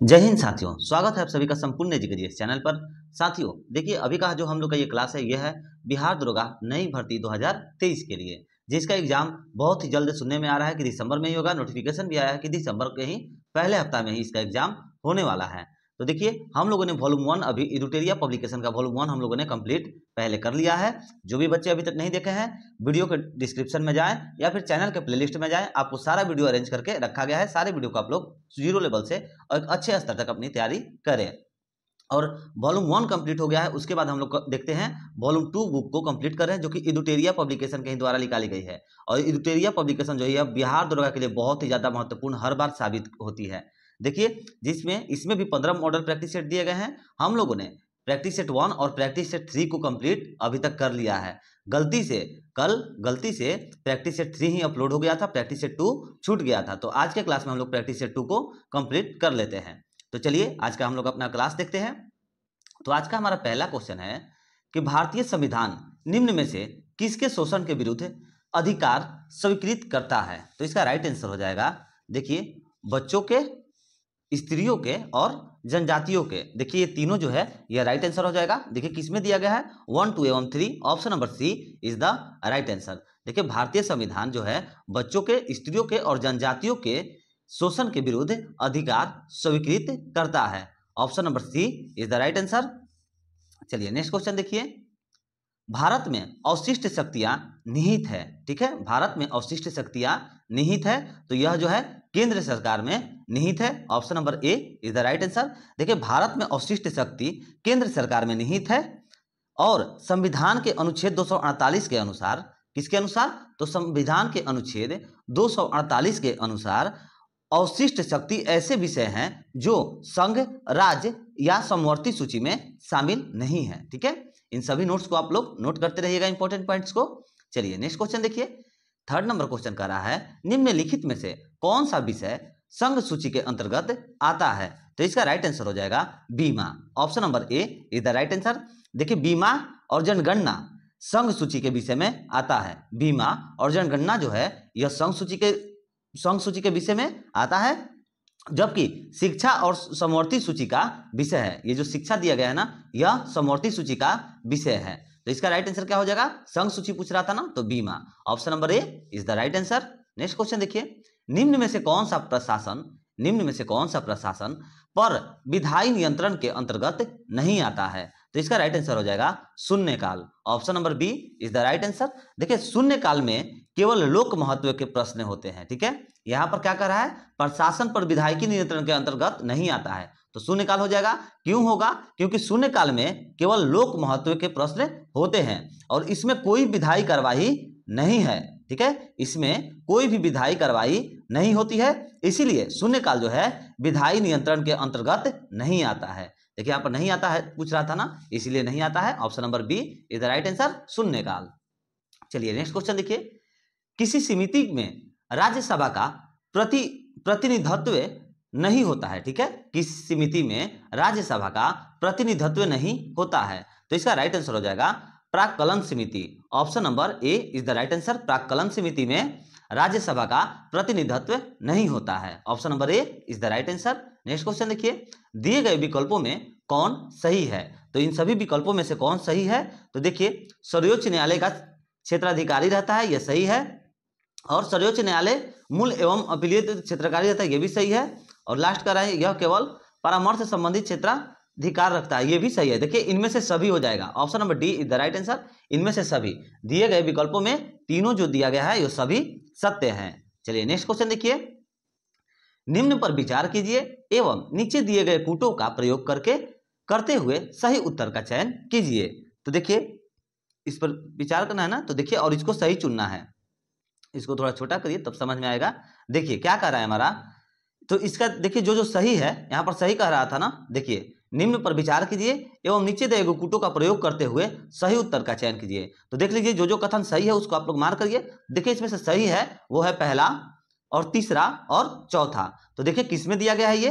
जय हिंद साथियों, स्वागत है आप सभी का संपूर्ण एजुकेशन चैनल पर। साथियों देखिए, अभी का जो हम लोग का ये क्लास है यह है बिहार दरोगा नई भर्ती 2023 के लिए, जिसका एग्जाम बहुत ही जल्द सुनने में आ रहा है कि दिसंबर में ही होगा। नोटिफिकेशन भी आया है कि दिसंबर के ही पहले हफ्ता में ही इसका एग्जाम होने वाला है। तो देखिए, हम लोगों ने वॉल्यूम 1 अभी इडुटेरिया पब्लिकेशन का वॉल्यूम 1 हम लोगों ने कंप्लीट पहले कर लिया है। जो भी बच्चे अभी तक नहीं देखे हैं, वीडियो के डिस्क्रिप्शन में जाएं या फिर चैनल के प्लेलिस्ट में जाएं, आपको सारा वीडियो अरेंज करके रखा गया है। सारे वीडियो को आप लोग जीरो लेवल से और एक अच्छे स्तर तक अपनी तैयारी करें। और वॉल्यूम 1 कंप्लीट हो गया है, उसके बाद हम लोग देखते हैं वॉल्यूम 2 बुक को कंप्लीट कर रहे हैं, जो कि इडुटेरिया पब्लिकेशन के ही द्वारा निकाली गई है। और इडुटेरिया पब्लिकेशन जो है बिहार दरोगा के लिए बहुत ही ज़्यादा महत्वपूर्ण हर बार साबित होती है। देखिए, जिसमें इसमें भी 15 मॉडल प्रैक्टिस सेट दिए गए हैं। हम लोगों ने प्रैक्टिस सेट 1 और प्रैक्टिस सेट 3 को कंप्लीट अभी तक कर लिया है। गलती से प्रैक्टिस सेट 3 ही अपलोड हो गया था, प्रैक्टिस सेट 2 छूट गया था। तो आज के क्लास में हम लोग प्रैक्टिस सेट 2 को कंप्लीट कर लेते हैं। तो चलिए आज का हम लोग अपना क्लास देखते हैं। तो आज का हमारा पहला क्वेश्चन है कि भारतीय संविधान निम्न में से किसके शोषण के विरुद्ध अधिकार स्वीकृत करता है? तो इसका राइट आंसर हो जाएगा, देखिए, बच्चों के, स्त्रियों के और जनजातियों के। देखिए, ये तीनों जो है ये राइट आंसर हो जाएगा। देखिए किसमें दिया गया है, 1, 2 एवं 3, option number C is the right answer. देखिए, भारतीय संविधान जो है बच्चों के, स्त्रियों के और जनजातियों के शोषण के विरुद्ध अधिकार स्वीकृत करता है। Option number C is the right answer. चलिए नेक्स्ट क्वेश्चन देखिए, भारत में अवशिष्ट शक्तियां निहित है। ठीक है, भारत में अवशिष्ट शक्तियां निहित है, तो यह जो है केंद्र सरकार में निहित है। Option number A is the right answer. देखिए, भारत में अवशिष्ट शक्ति केंद्र सरकार में निहित है और संविधान के अनुच्छेद 248 के अनुसार, किसके अनुसार? तो संविधान के अनुच्छेद 248 के अनुसार अवशिष्ट शक्ति ऐसे विषय हैं जो संघ, राज्य या समवर्ती सूची में शामिल नहीं है। ठीक है, इन सभी नोट्स को आप लोग नोट करते रहिएगा, इंपॉर्टेंट पॉइंट्स को। चलिए नेक्स्ट क्वेश्चन देखिए, थर्ड नंबर क्वेश्चन कर रहा है, निम्नलिखित में से कौन सा विषय संघ सूची के अंतर्गत आता है? तो इसका राइट आंसर हो जाएगा बीमा। Option number A is the right answer. देखिए, बीमा और जनगणना संघ सूची के विषय में आता है। बीमा और जनगणना जो है यह संघ सूची के विषय में आता है, जबकि शिक्षा और समवर्ती सूची का विषय है। ये जो शिक्षा दिया गया है ना, यह समवर्ती सूची का विषय है। तो इसका राइट आंसर क्या हो जाएगा? संघ सूची पूछ रहा था ना, तो बीमा। Option number A is the right answer. Next question देखिए, निम्न में से कौन सा प्रशासन पर विधायी नियंत्रण के अंतर्गत नहीं आता है? तो इसका राइट आंसर हो जाएगा शून्यकाल। Option number B is the right answer. देखिए, शून्यकाल में केवल लोक महत्व के प्रश्न होते हैं। ठीक है, यहां पर क्या कर रहा है, प्रशासन पर विधायिकी नियंत्रण के अंतर्गत नहीं आता है, तो शून्यकाल हो जाएगा। क्यों होगा? क्योंकि शून्यकाल में केवल लोक महत्व के प्रश्न होते हैं और इसमें कोई विधायी कार्यवाही नहीं है। ठीक है, इसमें कोई भी विधायी कार्यवाही नहीं होती है, इसीलिए शून्यकाल जो है विधायी नियंत्रण के अंतर्गत नहीं आता है। देखिए, यहाँ पर नहीं आता है पूछ रहा था ना, इसीलिए नहीं आता है। Option number B is the right answer, शून्यकाल। चलिए नेक्स्ट क्वेश्चन देखिए, किसी समिति में राज्यसभा का प्रतिनिधित्व नहीं होता है। ठीक है, किसी समिति में राज्यसभा का प्रतिनिधित्व नहीं होता है, तो इसका राइट आंसर हो जाएगा प्राक्कलन समिति। Option number A is the right answer. प्राक्कलन समिति में राज्यसभा का प्रतिनिधित्व नहीं होता है। Option number A is the right answer. Next question देखिए, दिए गए विकल्पों में कौन सही है? तो इन सभी विकल्पों में से कौन सही है? तो देखिए, सर्वोच्च न्यायालय का क्षेत्राधिकारी रहता है, यह सही है। और सर्वोच्च न्यायालय मूल एवं अपीलीय क्षेत्राधिकारी रहता है, यह भी सही है। और लास्ट का है, यह केवल परामर्श संबंधित क्षेत्राधिकार रखता है, यह भी सही है। देखिए, इनमें से सभी हो जाएगा। Option number D is the right answer. इनमें से सभी दिए गए विकल्पों में तीनों जो दिया गया है ये सभी सत्य हैं। चलिए नेक्स्ट क्वेश्चन देखिए, निम्न पर विचार कीजिए एवं नीचे दिए गए कूटों का प्रयोग करते हुए सही उत्तर का चयन कीजिए। तो देखिए, इस पर विचार करना है ना, तो देखिए, और इसको सही चुनना है। इसको थोड़ा छोटा करिए तब समझ में आएगा। देखिए क्या कर रहा है हमारा, तो इसका देखिए जो सही है, यहाँ पर सही कह रहा था ना। देखिए, निम्न पर विचार कीजिए एवं नीचे दिए गए कूटों का प्रयोग करते हुए सही उत्तर का चयन कीजिए। तो देख लीजिए, जो कथन सही है उसको आप लोग मार्क करिए। देखिए, इसमें से सही है वो है पहला और तीसरा और चौथा। तो देखिए किस में दिया गया है, ये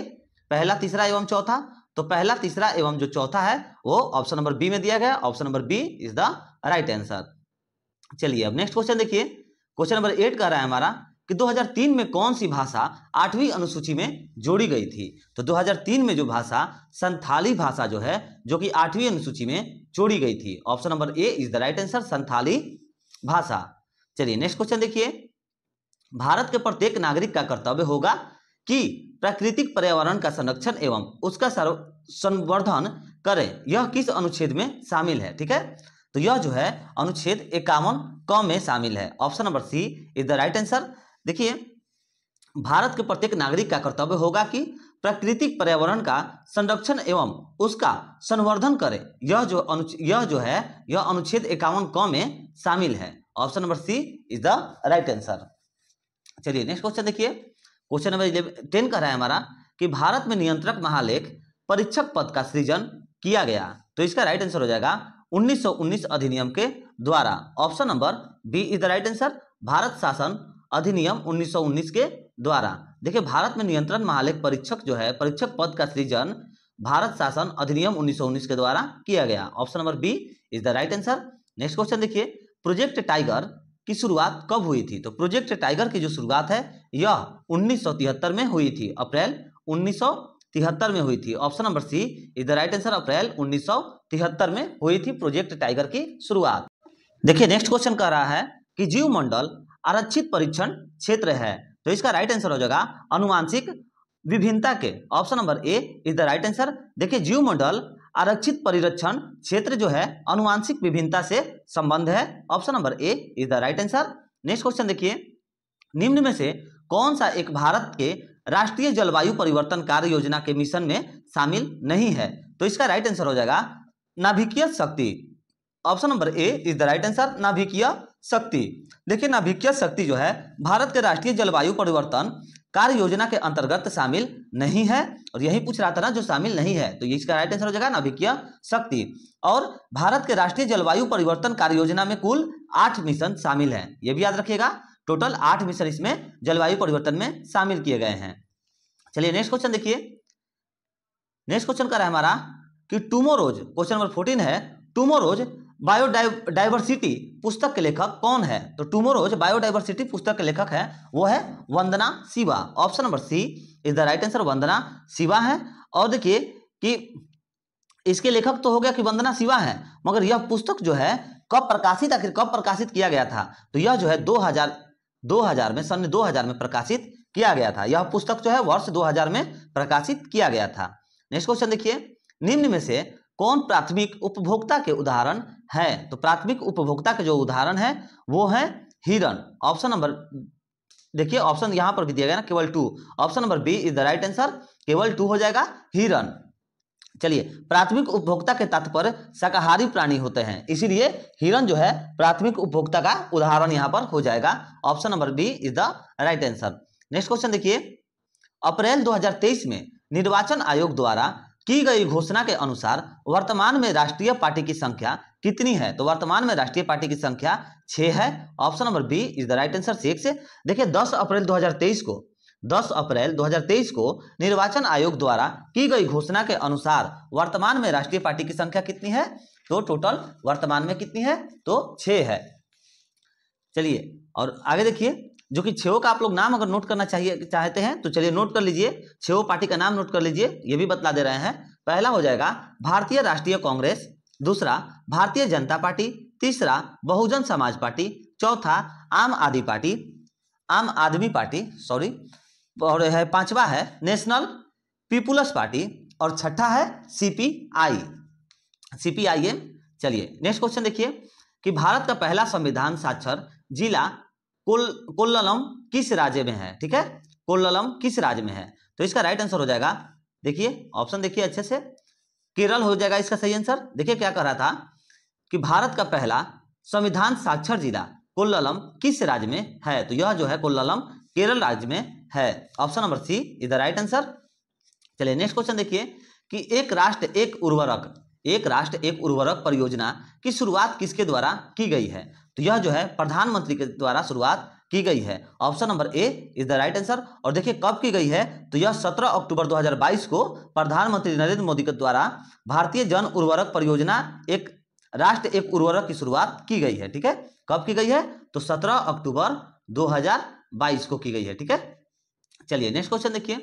पहला, तीसरा एवं चौथा। तो पहला, तीसरा एवं जो चौथा है वो ऑप्शन नंबर बी में दिया गया। Option number B is the right answer. चलिए अब नेक्स्ट क्वेश्चन देखिए, क्वेश्चन नंबर 8 कह रहा है हमारा कि 2003 में कौन सी भाषा 8वीं अनुसूची में जोड़ी गई थी। तो 2003 में जो भाषा संथाली भाषा जो है, जो कि 8वीं अनुसूची में जोड़ी गई थी। Option number A is the right answer, Santhali भाषा। चलिए नेक्स्ट क्वेश्चन देखिए, भारत के प्रत्येक नागरिक का कर्तव्य होगा कि प्राकृतिक पर्यावरण का संरक्षण एवं उसका संवर्धन करे, यह किस अनुच्छेद में शामिल है। ठीक है, तो यह जो है अनुच्छेद 51 क में शामिल है। Option number C is the right answer. देखिए, भारत के प्रत्येक नागरिक का कर्तव्य होगा कि प्राकृतिक पर्यावरण का संरक्षण एवं उसका संवर्धन करे, यह जो है यह अनुच्छेद 51 क में शामिल है। Option number C is the right answer. चलिए नेक्स्ट क्वेश्चन देखिए, क्वेश्चन नंबर 10 का रहा है हमारा कि भारत में नियंत्रक महालेख परीक्षक पद का सृजन किया गया। तो इसका राइट आंसर हो जाएगा 1919 अधिनियम के द्वारा। Option number B is the right answer, Bharat शासन अधिनियम 1919 के द्वारा। देखिए, भारत में नियंत्रण महालेख परीक्षक जो है, परीक्षक पद का सृजन भारत शासन अधिनियम 1919 के द्वारा किया गया। Option number B is the right answer. Next question देखिए, प्रोजेक्ट टाइगर की शुरुआत कब हुई थी। तो प्रोजेक्ट टाइगर की जो शुरुआत है यह 1973 में हुई थी, अप्रैल 1973 में हुई थी। Option number C is the right answer, April 1973 में हुई थी प्रोजेक्ट टाइगर की शुरुआत। देखिए नेक्स्ट क्वेश्चन कह रहा है कि जीव मंडल आरक्षित परीक्षण क्षेत्र है। तो इसका राइट आंसर हो जाएगा अनुवांशिक विभिन्नता के। Option number A is the right answer. देखिए, जीव मंडल आरक्षित परिरक्षण क्षेत्र जो है अनुवांशिक विभिन्नता से संबंध है। Option number A is the right answer. Next question देखिए, निम्न में से कौन सा एक भारत के राष्ट्रीय जलवायु परिवर्तन कार्य योजना के मिशन में शामिल नहीं है। तो इसका राइट आंसर हो जाएगा नाभिकीय शक्ति। Option number A is the right answer, नाभिकीय शक्ति। देखिए, नाभिकीय शक्ति जो है भारत के राष्ट्रीय जलवायु परिवर्तन कार्य योजना के अंतर्गत शामिल नहीं है, और यही पूछ रहा था ना जो शामिल नहीं है, तो इसका राइट आंसर हो जाएगा नाभिकीय शक्ति। और भारत के राष्ट्रीय जलवायु परिवर्तन कार्य योजना में कुल 8 मिशन शामिल हैं, यह भी याद रखिएगा, टोटल 8 मिशन इसमें जलवायु परिवर्तन में शामिल किए गए हैं। चलिए नेक्स्ट क्वेश्चन देखिए, नेक्स्ट क्वेश्चन का है हमारा कि टुमोरोज, क्वेश्चन नंबर 14 है, टुमोरोज बायोडाइवर्सिटी पुस्तक के लेखक कौन है। तो टुमोरोज बायोडाइवर्सिटी पुस्तक के लेखक है वो है Vandana Shiva. Option number C is the right answer, Vandana Shiva है। और देखिए कि इसके लेखक तो हो गया कि वंदना शिवा है, मगर यह पुस्तक जो है कब प्रकाशित, आखिर कब प्रकाशित किया गया था। तो यह जो है 2000 में, सन 2000 में प्रकाशित किया गया था। यह पुस्तक जो है वर्ष 2000 में प्रकाशित किया गया था। नेक्स्ट क्वेश्चन देखिए, निम्न में से कौन प्राथमिक उपभोक्ता के उदाहरण है। तो प्राथमिक उपभोक्ता के जो उदाहरण है वो है हिरण। ऑप्शन नंबर, देखिए ऑप्शन यहां पर भी दिया गया ना, केवल 2। Option number B is the right answer, केवल 2 हो जाएगा, हिरण। चलिए, प्राथमिक उपभोक्ता के तात्पर्य शाकाहारी प्राणी होते हैं, इसीलिए हिरण जो है प्राथमिक उपभोक्ता का उदाहरण यहां पर हो जाएगा। Option number B is the right answer. Next question देखिए, अप्रैल 2023 में निर्वाचन आयोग द्वारा की गई घोषणा के अनुसार वर्तमान में राष्ट्रीय पार्टी की संख्या कितनी है। तो वर्तमान में राष्ट्रीय पार्टी की संख्या 6 है। Option number B is the right answer, 6 से। देखिए 10 अप्रैल 2023 को निर्वाचन आयोग द्वारा की गई घोषणा के अनुसार वर्तमान में राष्ट्रीय पार्टी की संख्या कितनी है। तो टोटल वर्तमान में कितनी है, तो 6 है। चलिए और आगे देखिए, जो कि 6 का आप लोग नाम अगर नोट करना चाहते हैं तो चलिए नोट कर लीजिए, 6 पार्टी का नाम नोट कर लीजिए, ये भी बतला दे रहे हैं। पहला हो जाएगा भारतीय राष्ट्रीय कांग्रेस, दूसरा भारतीय जनता पार्टी, तीसरा बहुजन समाज पार्टी, चौथा आम आदमी पार्टी सॉरी, और है 5वां है नेशनल पीपुल्स पार्टी, और छठा है CPIM। चलिए नेक्स्ट क्वेश्चन देखिए कि भारत का पहला संविधान साक्षर जिला कोल्लम किस राज्य में है। ठीक है, कोल्लम किस राज्य में है। तो इसका राइट आंसर हो जाएगा, देखिए ऑप्शन देखिए अच्छे से, केरल हो जाएगा इसका सही आंसर। देखिए क्या कह रहा था कि भारत का पहला संविधान साक्षर जिला कोल्लम किस राज्य में है। तो यह जो है कोल्लम केरल राज्य में है। Option number C is the right answer. चलिए नेक्स्ट क्वेश्चन देखिए कि एक राष्ट्र एक उर्वरक परियोजना की शुरुआत किसके द्वारा की गई है। तो यह जो है प्रधानमंत्री के द्वारा शुरुआत की गई है। Option number A is the right answer. और देखिए कब की गई है, तो यह 17 अक्टूबर 2022 को प्रधानमंत्री नरेंद्र मोदी के द्वारा भारतीय जन उर्वरक परियोजना एक उर्वरक की शुरुआत की गई है। ठीक है, कब की गई है, तो 17 अक्टूबर 2022 को की गई है। ठीक है, चलिए नेक्स्ट क्वेश्चन देखिए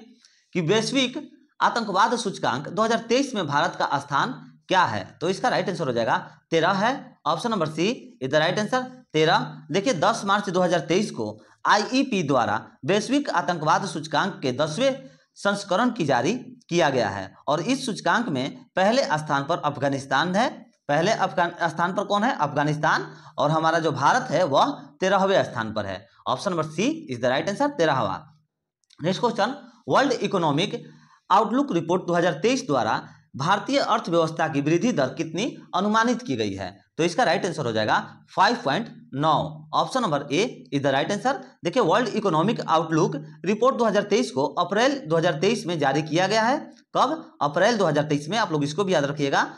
कि वैश्विक आतंकवाद सूचकांक 2023 में भारत का स्थान क्या है? तो इसका राइट आंसर हो जाएगा 13 है। Option number C is the right answer 13। देखिए 10 मार्च 2023 को आईईपी द्वारा वैश्विक आतंकवाद सूचकांक के 10वें संस्करण की जारी किया गया है और इस सूचकांक में पहले स्थान पर अफगानिस्तान है। पहले स्थान पर कौन है? अफगानिस्तान। और हमारा जो भारत है वह 13वें स्थान पर है। Option number C is the right answer 13वां। Next question, world economic outlook report 2023 द्वारा भारतीय अर्थव्यवस्था की वृद्धि दर कितनी अनुमानित की गई है? तो इसका राइट आंसर हो जाएगा 5.9। Option number A is the right answer. देखिए वर्ल्ड इकोनॉमिक आउटलुक रिपोर्ट 2023 को अप्रैल 2023 में जारी किया गया है। कब? अप्रैल 2023 में। आप लोग इसको भी याद रखिएगा,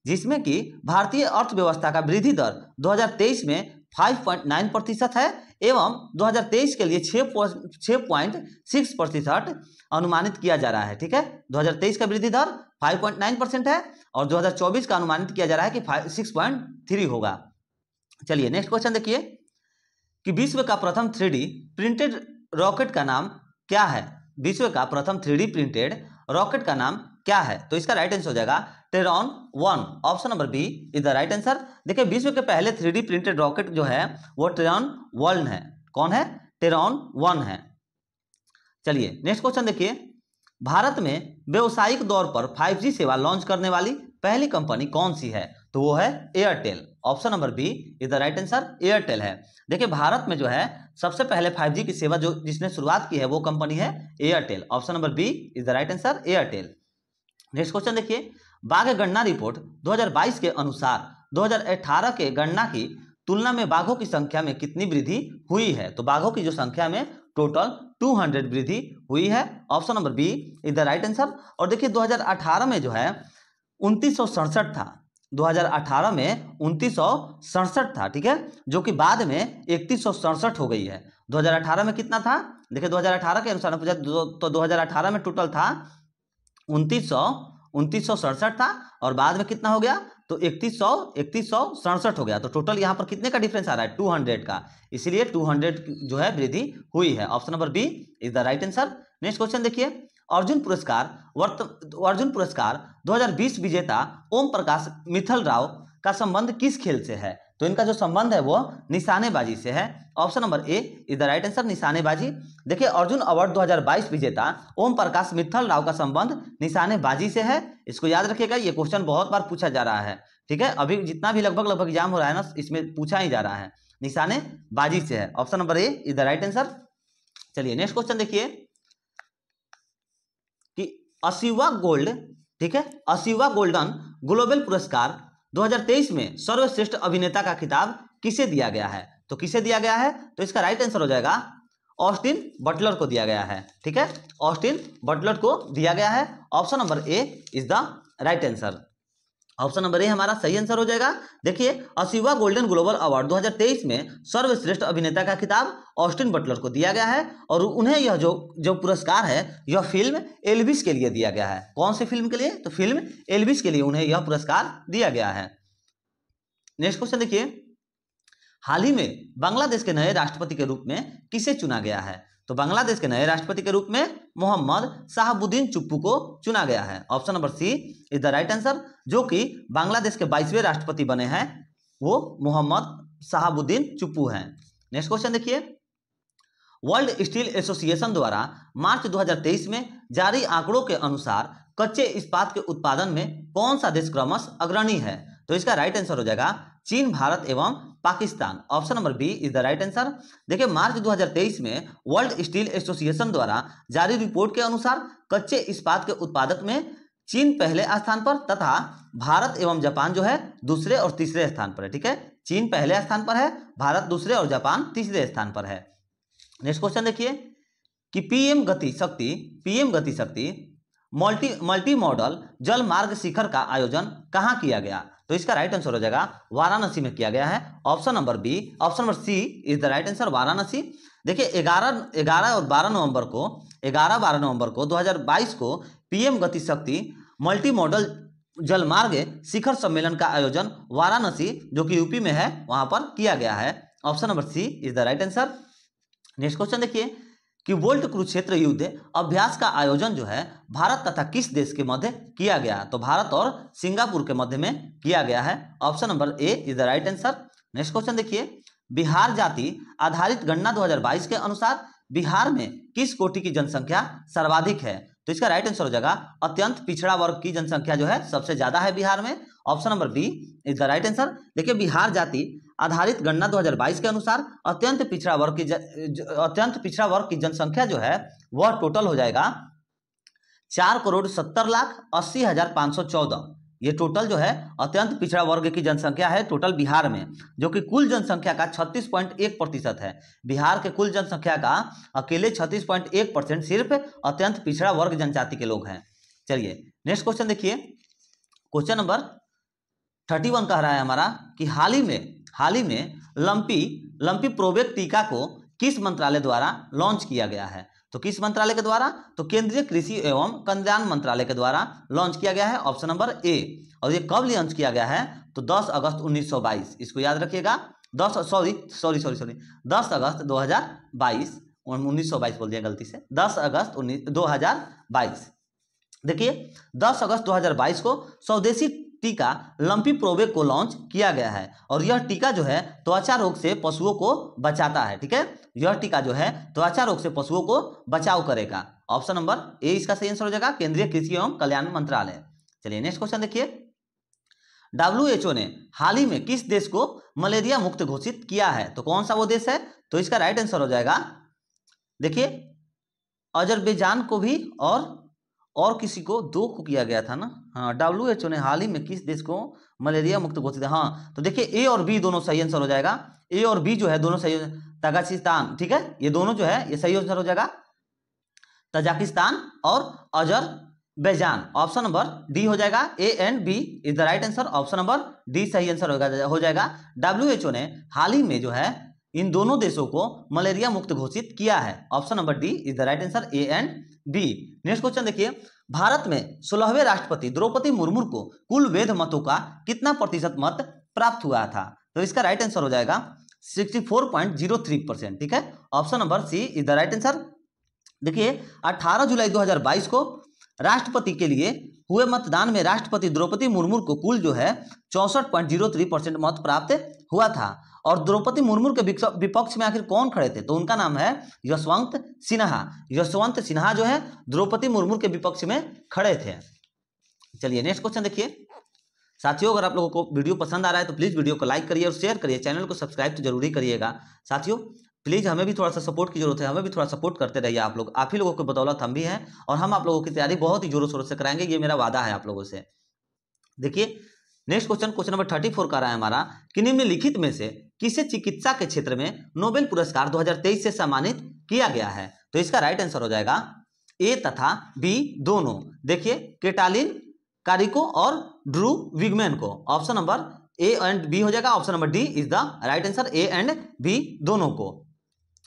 जिसमें कि भारतीय अर्थव्यवस्था का वृद्धि दर 2023 में 5.9% है एवं 2023 के लिए 6.6% अनुमानित किया जा रहा है। ठीक है, 2023 का वृद्धि दर 5.9% है और 2024 का अनुमानित किया जा रहा है कि 6.3 होगा। चलिए नेक्स्ट क्वेश्चन देखिए कि विश्व का प्रथम 3D प्रिंटेड रॉकेट का नाम क्या है? विश्व का प्रथम 3D प्रिंटेड रॉकेट का नाम क्या है? तो इसका राइट आंसर हो जाएगा टेरॉन 1। Option number B is the right answer. देखिए विश्व के पहले 3D प्रिंटेड रॉकेट जो है वो टेरॉन 1 है। कौन है? टेरॉन 1 है। चलिए नेक्स्ट क्वेश्चन देखिए, भारत में व्यवसायिक तौर पर 5G सेवा लॉन्च करने वाली पहली कंपनी कौन सी है? तो वो है Airtel. Option number B is the right answer, Airtel है। देखिए भारत में जो है सबसे पहले 5G की सेवा जिसने शुरुआत की है वो कंपनी है Airtel. Option number B is the right answer, Airtel. Next question देखिए, बाघ गणना रिपोर्ट 2022 के अनुसार 2018 के गणना की तुलना में बाघों की संख्या में कितनी वृद्धि हुई है? तो बाघों की जो संख्या में टोटल 200 वृद्धि हुई है। Option number B is the right answer. और देखिए 2018 में जो है 2967 था। 2018 में 2967 था। ठीक है, जो कि बाद में 3167 हो गई है। 2018 में कितना था? देखिए 2018 के अनुसार पूछा तो 2018 में टोटल था 2967 था और बाद में कितना हो गया? तो 3167 हो गया। तो टोटल यहाँ पर कितने का डिफरेंस आ रहा है? 200 का। इसलिए 200 जो है वृद्धि हुई है। Option number B is the right answer. Next question देखिए, अर्जुन पुरस्कार 2020 विजेता ओम प्रकाश मित्तल राव का संबंध किस खेल से है? तो इनका जो संबंध है वो निशानेबाजी से है। Option number A is the right answer, निशानेबाजी। देखिए अर्जुन अवार्ड 2022 विजेता ओम प्रकाश मित्तल राव का संबंध निशानेबाजी से है। इसको याद रखिएगा, ये क्वेश्चन बहुत बार पूछा जा रहा है। ठीक है, अभी जितना भी लगभग एग्जाम हो रहा है ना, इसमें पूछा ही जा रहा है, निशानेबाजी से है। Option number A is the right answer. चलिए नेक्स्ट क्वेश्चन देखिए कि अशीवा गोल्ड, ठीक है, अशीवा गोल्डन ग्लोबल पुरस्कार 2023 में सर्वश्रेष्ठ अभिनेता का खिताब किसे दिया गया है? तो किसे दिया गया है? तो इसका राइट आंसर हो जाएगा ऑस्टिन बटलर को दिया गया है। ठीक है, ऑस्टिन बटलर को दिया गया है। Option number A is the right answer. Option number ए हमारा सही आंसर हो जाएगा। देखिए अशीवा गोल्डन ग्लोबल अवार्ड 2023 में सर्वश्रेष्ठ अभिनेता का खिताब ऑस्टिन बटलर को दिया गया है और उन्हें यह जो पुरस्कार है यह फिल्म एल्विस के लिए दिया गया है। कौन सी फिल्म के लिए? तो फिल्म एल्विस के लिए उन्हें यह पुरस्कार दिया गया है। नेक्स्ट क्वेश्चन देखिए, हाल ही में बांग्लादेश के नए राष्ट्रपति के रूप में किसे चुना गया है? तो बांग्लादेश के नए राष्ट्रपति के रूप में मोहम्मद शाहबुद्दीन चुप्पू को चुना गया है। Option number C is the right answer. जो कि बांग्लादेश के 22वें राष्ट्रपति बने हैं वो मोहम्मद शाहबुद्दीन चुप्पू हैं। नेक्स्ट क्वेश्चन देखिए, वर्ल्ड स्टील एसोसिएशन द्वारा मार्च 2023 में जारी आंकड़ों के अनुसार कच्चे इस्पात के उत्पादन में कौन सा देश क्रमशः अग्रणी है? तो इसका राइट आंसर हो जाएगा चीन, भारत एवं Pakistan. Option number B is the right answer. देखिए मार्च 2023 में वर्ल्ड स्टील एसोसिएशन द्वारा जारी रिपोर्ट के अनुसार कच्चे इस्पात के उत्पादक में चीन पहले स्थान पर तथा भारत एवं जापान जो है दूसरे और तीसरे स्थान पर है। ठीक है, चीन पहले स्थान पर है, भारत दूसरे और जापान तीसरे स्थान पर है। नेक्स्ट क्वेश्चन देखिए कि पीएम गति शक्ति मल्टी मॉडल जल मार्ग शिखर का आयोजन कहाँ किया गया? तो इसका राइट आंसर हो जाएगा वाराणसी में किया गया है। Option number C is the right answer, Varanasi. देखिए 11 और 12 नवंबर को 2022 को पीएम गति शक्ति मल्टी मॉडल जल मार्ग शिखर सम्मेलन का आयोजन वाराणसी जो कि यूपी में है वहां पर किया गया है। Option number C is the right answer. Next question देखिए कि वोल्ट कुरुक्षेत्र युद्ध अभ्यास का आयोजन जो है भारत तथा किस देश के मध्य किया गया? तो भारत और सिंगापुर के मध्य में किया गया है। Option number A is the right answer. Next question देखिए बिहार जाति आधारित गणना 2022 के अनुसार बिहार में किस कोटि की जनसंख्या सर्वाधिक है? तो इसका राइट आंसर हो जाएगा अत्यंत पिछड़ा वर्ग की जनसंख्या जो है सबसे ज्यादा है बिहार में। Option number B is the right answer. देखिए बिहार जाति आधारित गणना 2022 के अनुसार अत्यंत पिछड़ा वर्ग की जनसंख्या जो है वह टोटल हो जाएगा 4,70,80,514। ये टोटल जो है अत्यंत पिछड़ा वर्ग की जनसंख्या है टोटल बिहार में, जो कि कुल जनसंख्या का 36.1% है। बिहार के कुल जनसंख्या का अकेले 36.1% सिर्फ अत्यंत पिछड़ा वर्ग जनजाति के लोग हैं। चलिए नेक्स्ट क्वेश्चन देखिए, क्वेश्चन नंबर 31 कह रहा है हमारा कि हाल ही में लंपी प्रोवेक टीका को किस मंत्रालय द्वारा लॉन्च किया गया है? तो किस मंत्रालय के द्वारा? तो केंद्रीय कृषि एवं कल्याण मंत्रालय के द्वारा लॉन्च किया गया है। ऑप्शन नंबर ए। और ये कब लॉन्च किया गया है? तो 10 अगस्त 1922। इसको याद रखिएगा। 10 अगस्त 2022, 1922 बोल दिया गलती से, 10 अगस्त 2022। देखिए 10 अगस्त 2022 को स्वदेशी टीका लंपी प्रोवेक को लॉन्च किया गया है और यह टीका जो है त्वचा रोग से पशुओं को बचाता है। ठीक है, यह टीका जो है त्वचा रोग से पशुओं को बचाव करेगा। ऑप्शन नंबर ए इसका सही आंसर हो जाएगा, केंद्रीय कृषि एवं कल्याण मंत्रालय। चलिए नेक्स्ट क्वेश्चन देखिए, WHO ने हाल ही में किस देश को मलेरिया मुक्त घोषित किया है? तो कौन सा वो देश है? तो इसका राइट आंसर हो जाएगा, देखिए अजरबैजान को भी और किसी को, दो को किया गया था ना। हाँ, WHO ने हाल ही में किस देश को मलेरिया मुक्त घोषित, हाँ तो देखिए ए और बी दोनों सही आंसर हो जाएगा। ए और बी जो है दोनों सही, तजाकिस्तान, ठीक है, ये दोनों जो है ये सही आंसर हो जाएगा, तजाकिस्तान और अजरबैजान। ऑप्शन नंबर डी हो जाएगा, A and B is the right answer. Option number D सही आंसर हो जाएगा। WHO ने हाल ही में जो है इन दोनों देशों को मलेरिया मुक्त घोषित किया है। Option number D is the right answer, A and B. Next question देखिए, भारत में 16वें राष्ट्रपति द्रौपदी मुर्मू को कुल वैध मतों का कितना प्रतिशत मत प्राप्त हुआ था? तो इसका राइट आंसर हो जाएगा 64.03%। ठीक है, option number C is the right answer. देखिए 18 जुलाई 2022 को राष्ट्रपति के लिए हुए मतदान में राष्ट्रपति द्रौपदी मुर्मू को कुल जो है 64.03% मत प्राप्त हुआ था। और द्रौपदी मुर्मू के विपक्ष में आखिर कौन खड़े थे? तो उनका नाम है यशवंत सिन्हा। यशवंत सिन्हा जो है द्रौपदी मुर्मू के विपक्ष में खड़े थे। चलिए नेक्स्ट क्वेश्चन देखिए साथियों, अगर आप लोगों को वीडियो पसंद आ रहा है तो प्लीज वीडियो को लाइक करिए और शेयर करिए, चैनल को सब्सक्राइब तो जरूर ही करिएगा। साथियों प्लीज हमें भी थोड़ा सा सपोर्ट की जरूरत है, हमें भी थोड़ा सपोर्ट करते रहिए आप लोग। आप ही लोगों की बदौलत हम भी हैं और हम आप लोगों की तैयारी बहुत ही जोरों शोरों से कराएंगे, ये मेरा वादा है आप लोगों से। देखिए नेक्स्ट क्वेश्चन नंबर 34 का रहा है हमारा कि निम्नलिखित में से किसे चिकित्सा के क्षेत्र में नोबेल पुरस्कार 2023 से सम्मानित किया गया है? तो इसका राइट आंसर हो जाएगा ए तथा बी दोनों। देखिए केटालिन कारिको और ड्रू विगमैन को। Option number A and B हो जाएगा। Option number D is the right answer, A and B दोनों को।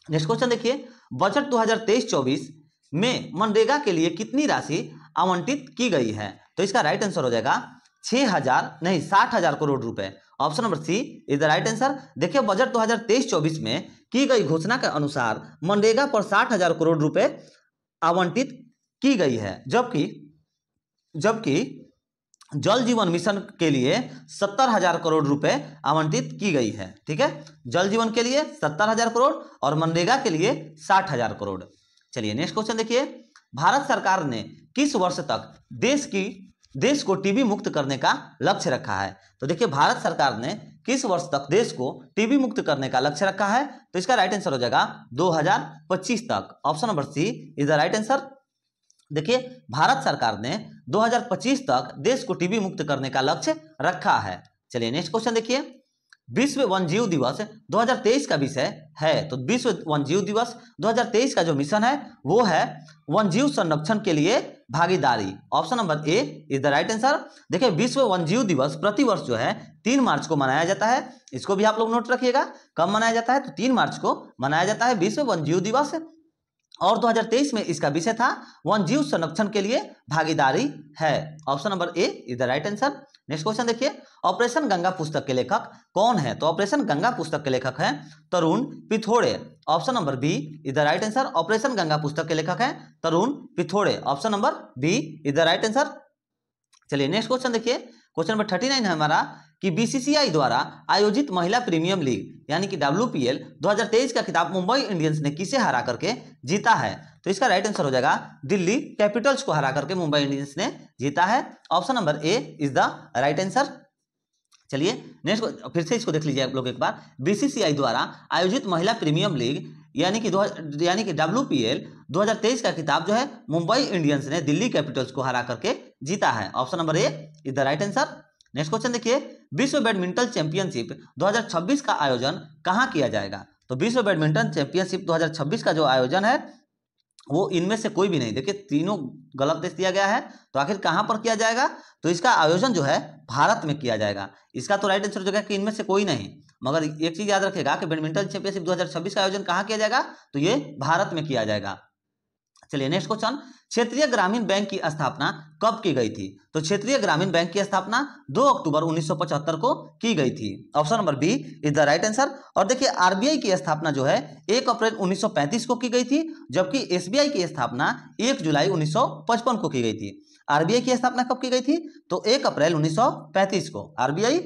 नेक्स्ट क्वेश्चन देखिए, बजट 2023-24 में मनरेगा के लिए कितनी राशि आवंटित की गई है? तो इसका राइट आंसर हो जाएगा 60,000 करोड़ रुपए। Option number C is the right answer. देखिए बजट 2023-24 में की गई घोषणा के अनुसार मनरेगा पर 60,000 करोड़ रुपए आवंटित की गई है, जबकि जल जीवन मिशन के लिए 70,000 करोड़ रुपए आवंटित की गई है। ठीक है, जल जीवन के लिए 70,000 करोड़ और मनरेगा के लिए 60,000 करोड़। चलिए नेक्स्ट क्वेश्चन देखिए, भारत सरकार ने किस वर्ष तक देश को टीबी मुक्त करने का लक्ष्य रखा है? तो देखिए भारत सरकार ने किस वर्ष तक देश को टीबी मुक्त करने का लक्ष्य रखा है? तो इसका राइट आंसर हो जाएगा 2025 तक। Option number C is the right answer. देखिए भारत सरकार ने 2025 तक देश को टीबी मुक्त करने का लक्ष्य रखा है। चलिए नेक्स्ट क्वेश्चन देखिए, विश्व वन्यजीव दिवस 2023 का विषय है। तो विश्व वन्यजीव दिवस 2023 का जो मिशन है वो है वन्यजीव संरक्षण के लिए भागीदारी। Option number A is the right answer. देखिए विश्व वन्यजीव दिवस प्रतिवर्ष जो है 3 मार्च को मनाया जाता है। इसको भी आप लोग नोट रखिएगा, कब मनाया जाता है? तो 3 मार्च को मनाया जाता है विश्व वन्यजीव दिवस। और 2023 में इसका विषय था वन जीव संरक्षण के लिए भागीदारी है। Option number A is the right answer. Next question देखिए, ऑपरेशन गंगा पुस्तक के लेखक कौन है? तो ऑपरेशन गंगा पुस्तक के लेखक हैं Tarun Pithode. Option number B is the right answer. Operation Ganga पुस्तक के लेखक हैं Tarun Pithode. Option number B is the right answer. चलिए नेक्स्ट क्वेश्चन देखिए, क्वेश्चन नंबर 39 है हमारा कि बीसीसीआई द्वारा आयोजित महिला प्रीमियम लीग यानी कि WPL 2023 का खिताब मुंबई इंडियंस ने किसे हरा करके जीता है? तो इसका राइट आंसर हो जाएगा दिल्ली कैपिटल्स को हरा करके मुंबई इंडियंस ने जीता है। Option number A is the right answer. चलिए नेक्स्ट फिर से इसको देख लीजिए आप लोग एक बार। बीसीसीआई द्वारा आयोजित महिला प्रीमियम लीग यानी कि WPL 2023 का खिताब जो है मुंबई इंडियंस ने दिल्ली कैपिटल्स को हरा करके जीता है। Option number A is the right answer. Next question देखिए, विश्व बैडमिंटन चैंपियनशिप 2026 का आयोजन कहां किया जाएगा? तो विश्व बैडमिंटन चैंपियनशिप 2026 का जो आयोजन है वो इनमें से कोई भी नहीं, देखिए तीनों गलत देश दिया गया है, तो आखिर कहां पर किया जाएगा? तो इसका आयोजन जो है भारत में किया जाएगा। इसका तो राइट आंसर हो जाएगा कि इनमें से कोई नहीं, मगर एक चीज याद रखेगा कि बैडमिंटन चैंपियनशिप 2026 का आयोजन कहां किया जाएगा? तो ये भारत में किया जाएगा। चलिए नेक्स्ट क्वेश्चन, क्षेत्रीय ग्रामीण बैंक की स्थापना कब की गई थी? तो क्षेत्रीय ग्रामीण बैंक की स्थापना 2 अक्टूबर 1975 को की गई थी। Option number B is the right answer. और देखिए आरबीआई की स्थापना जो है 1 अप्रैल 1935 को की गई थी, जबकि एसबीआई की स्थापना 1 जुलाई 1955 को की गई थी। आरबीआई की स्थापना कब की गई थी? तो 1 अप्रैल 1935 को आरबीआई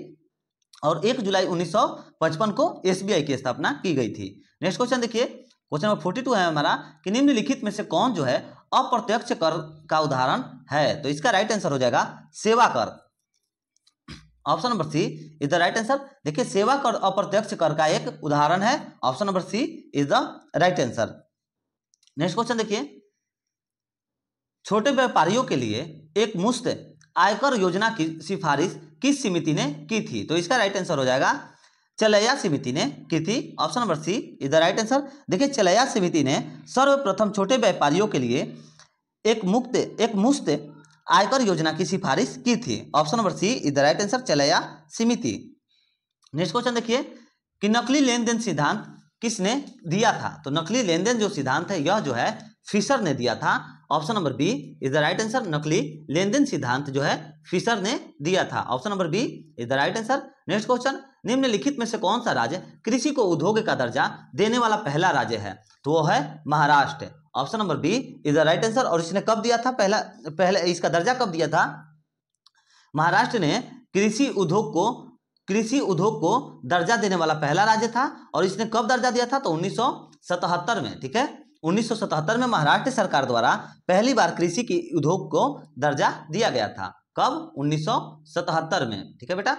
और 1 जुलाई 1955 को एसबीआई की स्थापना की गई थी। नेक्स्ट क्वेश्चन देखिए, क्वेश्चन नंबर 42 है हमारा कि निम्नलिखित में से कौन जो है अप्रत्यक्ष कर का उदाहरण है? तो इसका राइट आंसर हो जाएगा सेवा कर। Option number C is the right answer. देखिए सेवा कर अप्रत्यक्ष कर का एक उदाहरण है। Option number C is the right answer. Next question देखिए, छोटे व्यापारियों के लिए एक मुफ्त आयकर योजना की सिफारिश किस समिति ने की थी? तो इसका राइट आंसर हो जाएगा चलैया समिति ने की थी। Option number C is the right answer. देखिए चलैया समिति ने सर्वप्रथम छोटे व्यापारियों के लिए एक मुफ्त आयकर योजना की सिफारिश की थी। Option number C is the right answer, Chelliah समिति। नेक्स्ट क्वेश्चन देखिए कि नकली लेन देन सिद्धांत किसने दिया था? तो नकली लेन देन जो सिद्धांत है यह जो है फिशर ने दिया था। Option number B is the right answer. नकली लेन देन सिद्धांत जो है फिशर ने दिया था। Option number B is the right answer. Next question, निम्नलिखित में से कौन सा राज्य कृषि को उद्योग का दर्जा देने वाला पहला राज्य है? तो वो है Maharashtra. Option number B is the right answer. और इसने कब दिया था पहले इसका दर्जा कब दिया था? महाराष्ट्र ने कृषि उद्योग को दर्जा देने वाला पहला राज्य था। और इसने कब दर्जा दिया था? तो 1977 में। ठीक है, 1977 में महाराष्ट्र सरकार द्वारा पहली बार कृषि की उद्योग को दर्जा दिया गया था। कब? 1977 में। ठीक है बेटा।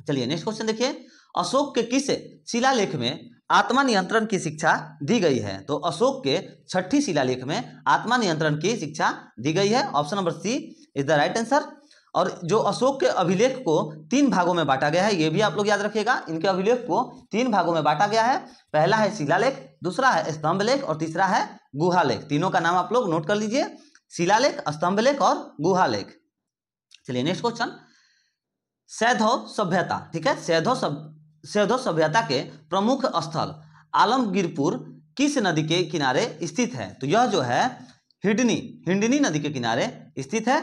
चलिए नेक्स्ट क्वेश्चन देखिए, अशोक के किस शिलालेख में आत्मा नियंत्रण की शिक्षा दी गई है? तो अशोक के 6ठी शिलालेख में आत्मा नियंत्रण की शिक्षा दी गई है। Option number C is the right answer. और जो अशोक के अभिलेख को 3 भागों में बांटा गया है, ये भी आप लोग याद रखिएगा। इनके अभिलेख को 3 भागों में बांटा गया है। पहला है शिलालेख, दूसरा है स्तंभलेख और तीसरा है गुहालेख। तीनों का नाम आप लोग नोट कर लीजिए, शिलालेख, स्तंभलेख और गुहालेख। चलिए नेक्स्ट क्वेश्चन, सैंधव सभ्यता। ठीक है, सैंधव सभ्यता के प्रमुख स्थल आलमगीरपुर किस नदी के किनारे स्थित है? तो यह जो है हिंडनी नदी के किनारे स्थित है।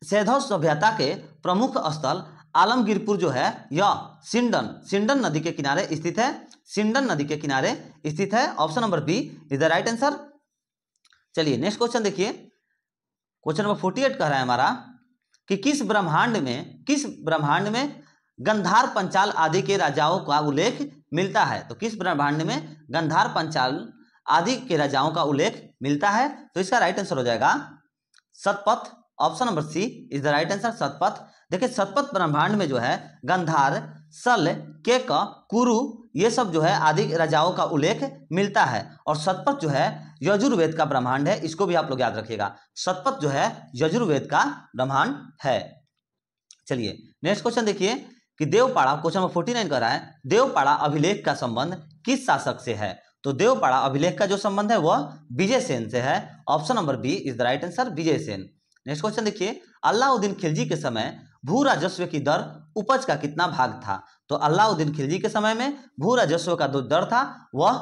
सैंधव सभ्यता के प्रमुख स्थल आलमगीरपुर जो है यह सिंडन नदी के किनारे स्थित है। सिंडन नदी के किनारे स्थित है। Option number B is the right answer. चलिए नेक्स्ट क्वेश्चन देखिए, क्वेश्चन नंबर 48 कह रहा है हमारा कि किस ब्रह्मांड में गंधार पंचाल आदि के राजाओं का उल्लेख मिलता है? तो किस ब्रह्मांड में गंधार पंचाल आदि के राजाओं का उल्लेख मिलता है? तो इसका राइट आंसर हो जाएगा Shatapatha. Option number C is the right answer, Shatapatha. देखिए सतपथ ब्रह्मांड में जो है गंधार, सल, केक, कुरु ये सब जो है आदि राजाओं का उल्लेख मिलता है। और सतपथ जो है यजुर्वेद का ब्रह्मांड है, इसको भी आप लोग याद रखिएगा। सतपथ जो है यजुर्वेद का ब्रह्मांड है। चलिए नेक्स्ट क्वेश्चन देखिए कि देवपाड़ा, क्वेश्चन नंबर 49 कर रहा है, देवपाड़ा अभिलेख का संबंध किस शासक से है? तो देवपाड़ा अभिलेख का जो संबंध है वह विजय सेन से है। Option number B is the right answer, Vijay Sen. Next question देखिए, अलाउद्दीन खिलजी के समय भू राजस्व की दर उपज का कितना भाग था? तो अलाउद्दीन खिलजी के समय में भू राजस्व का जो दर था वह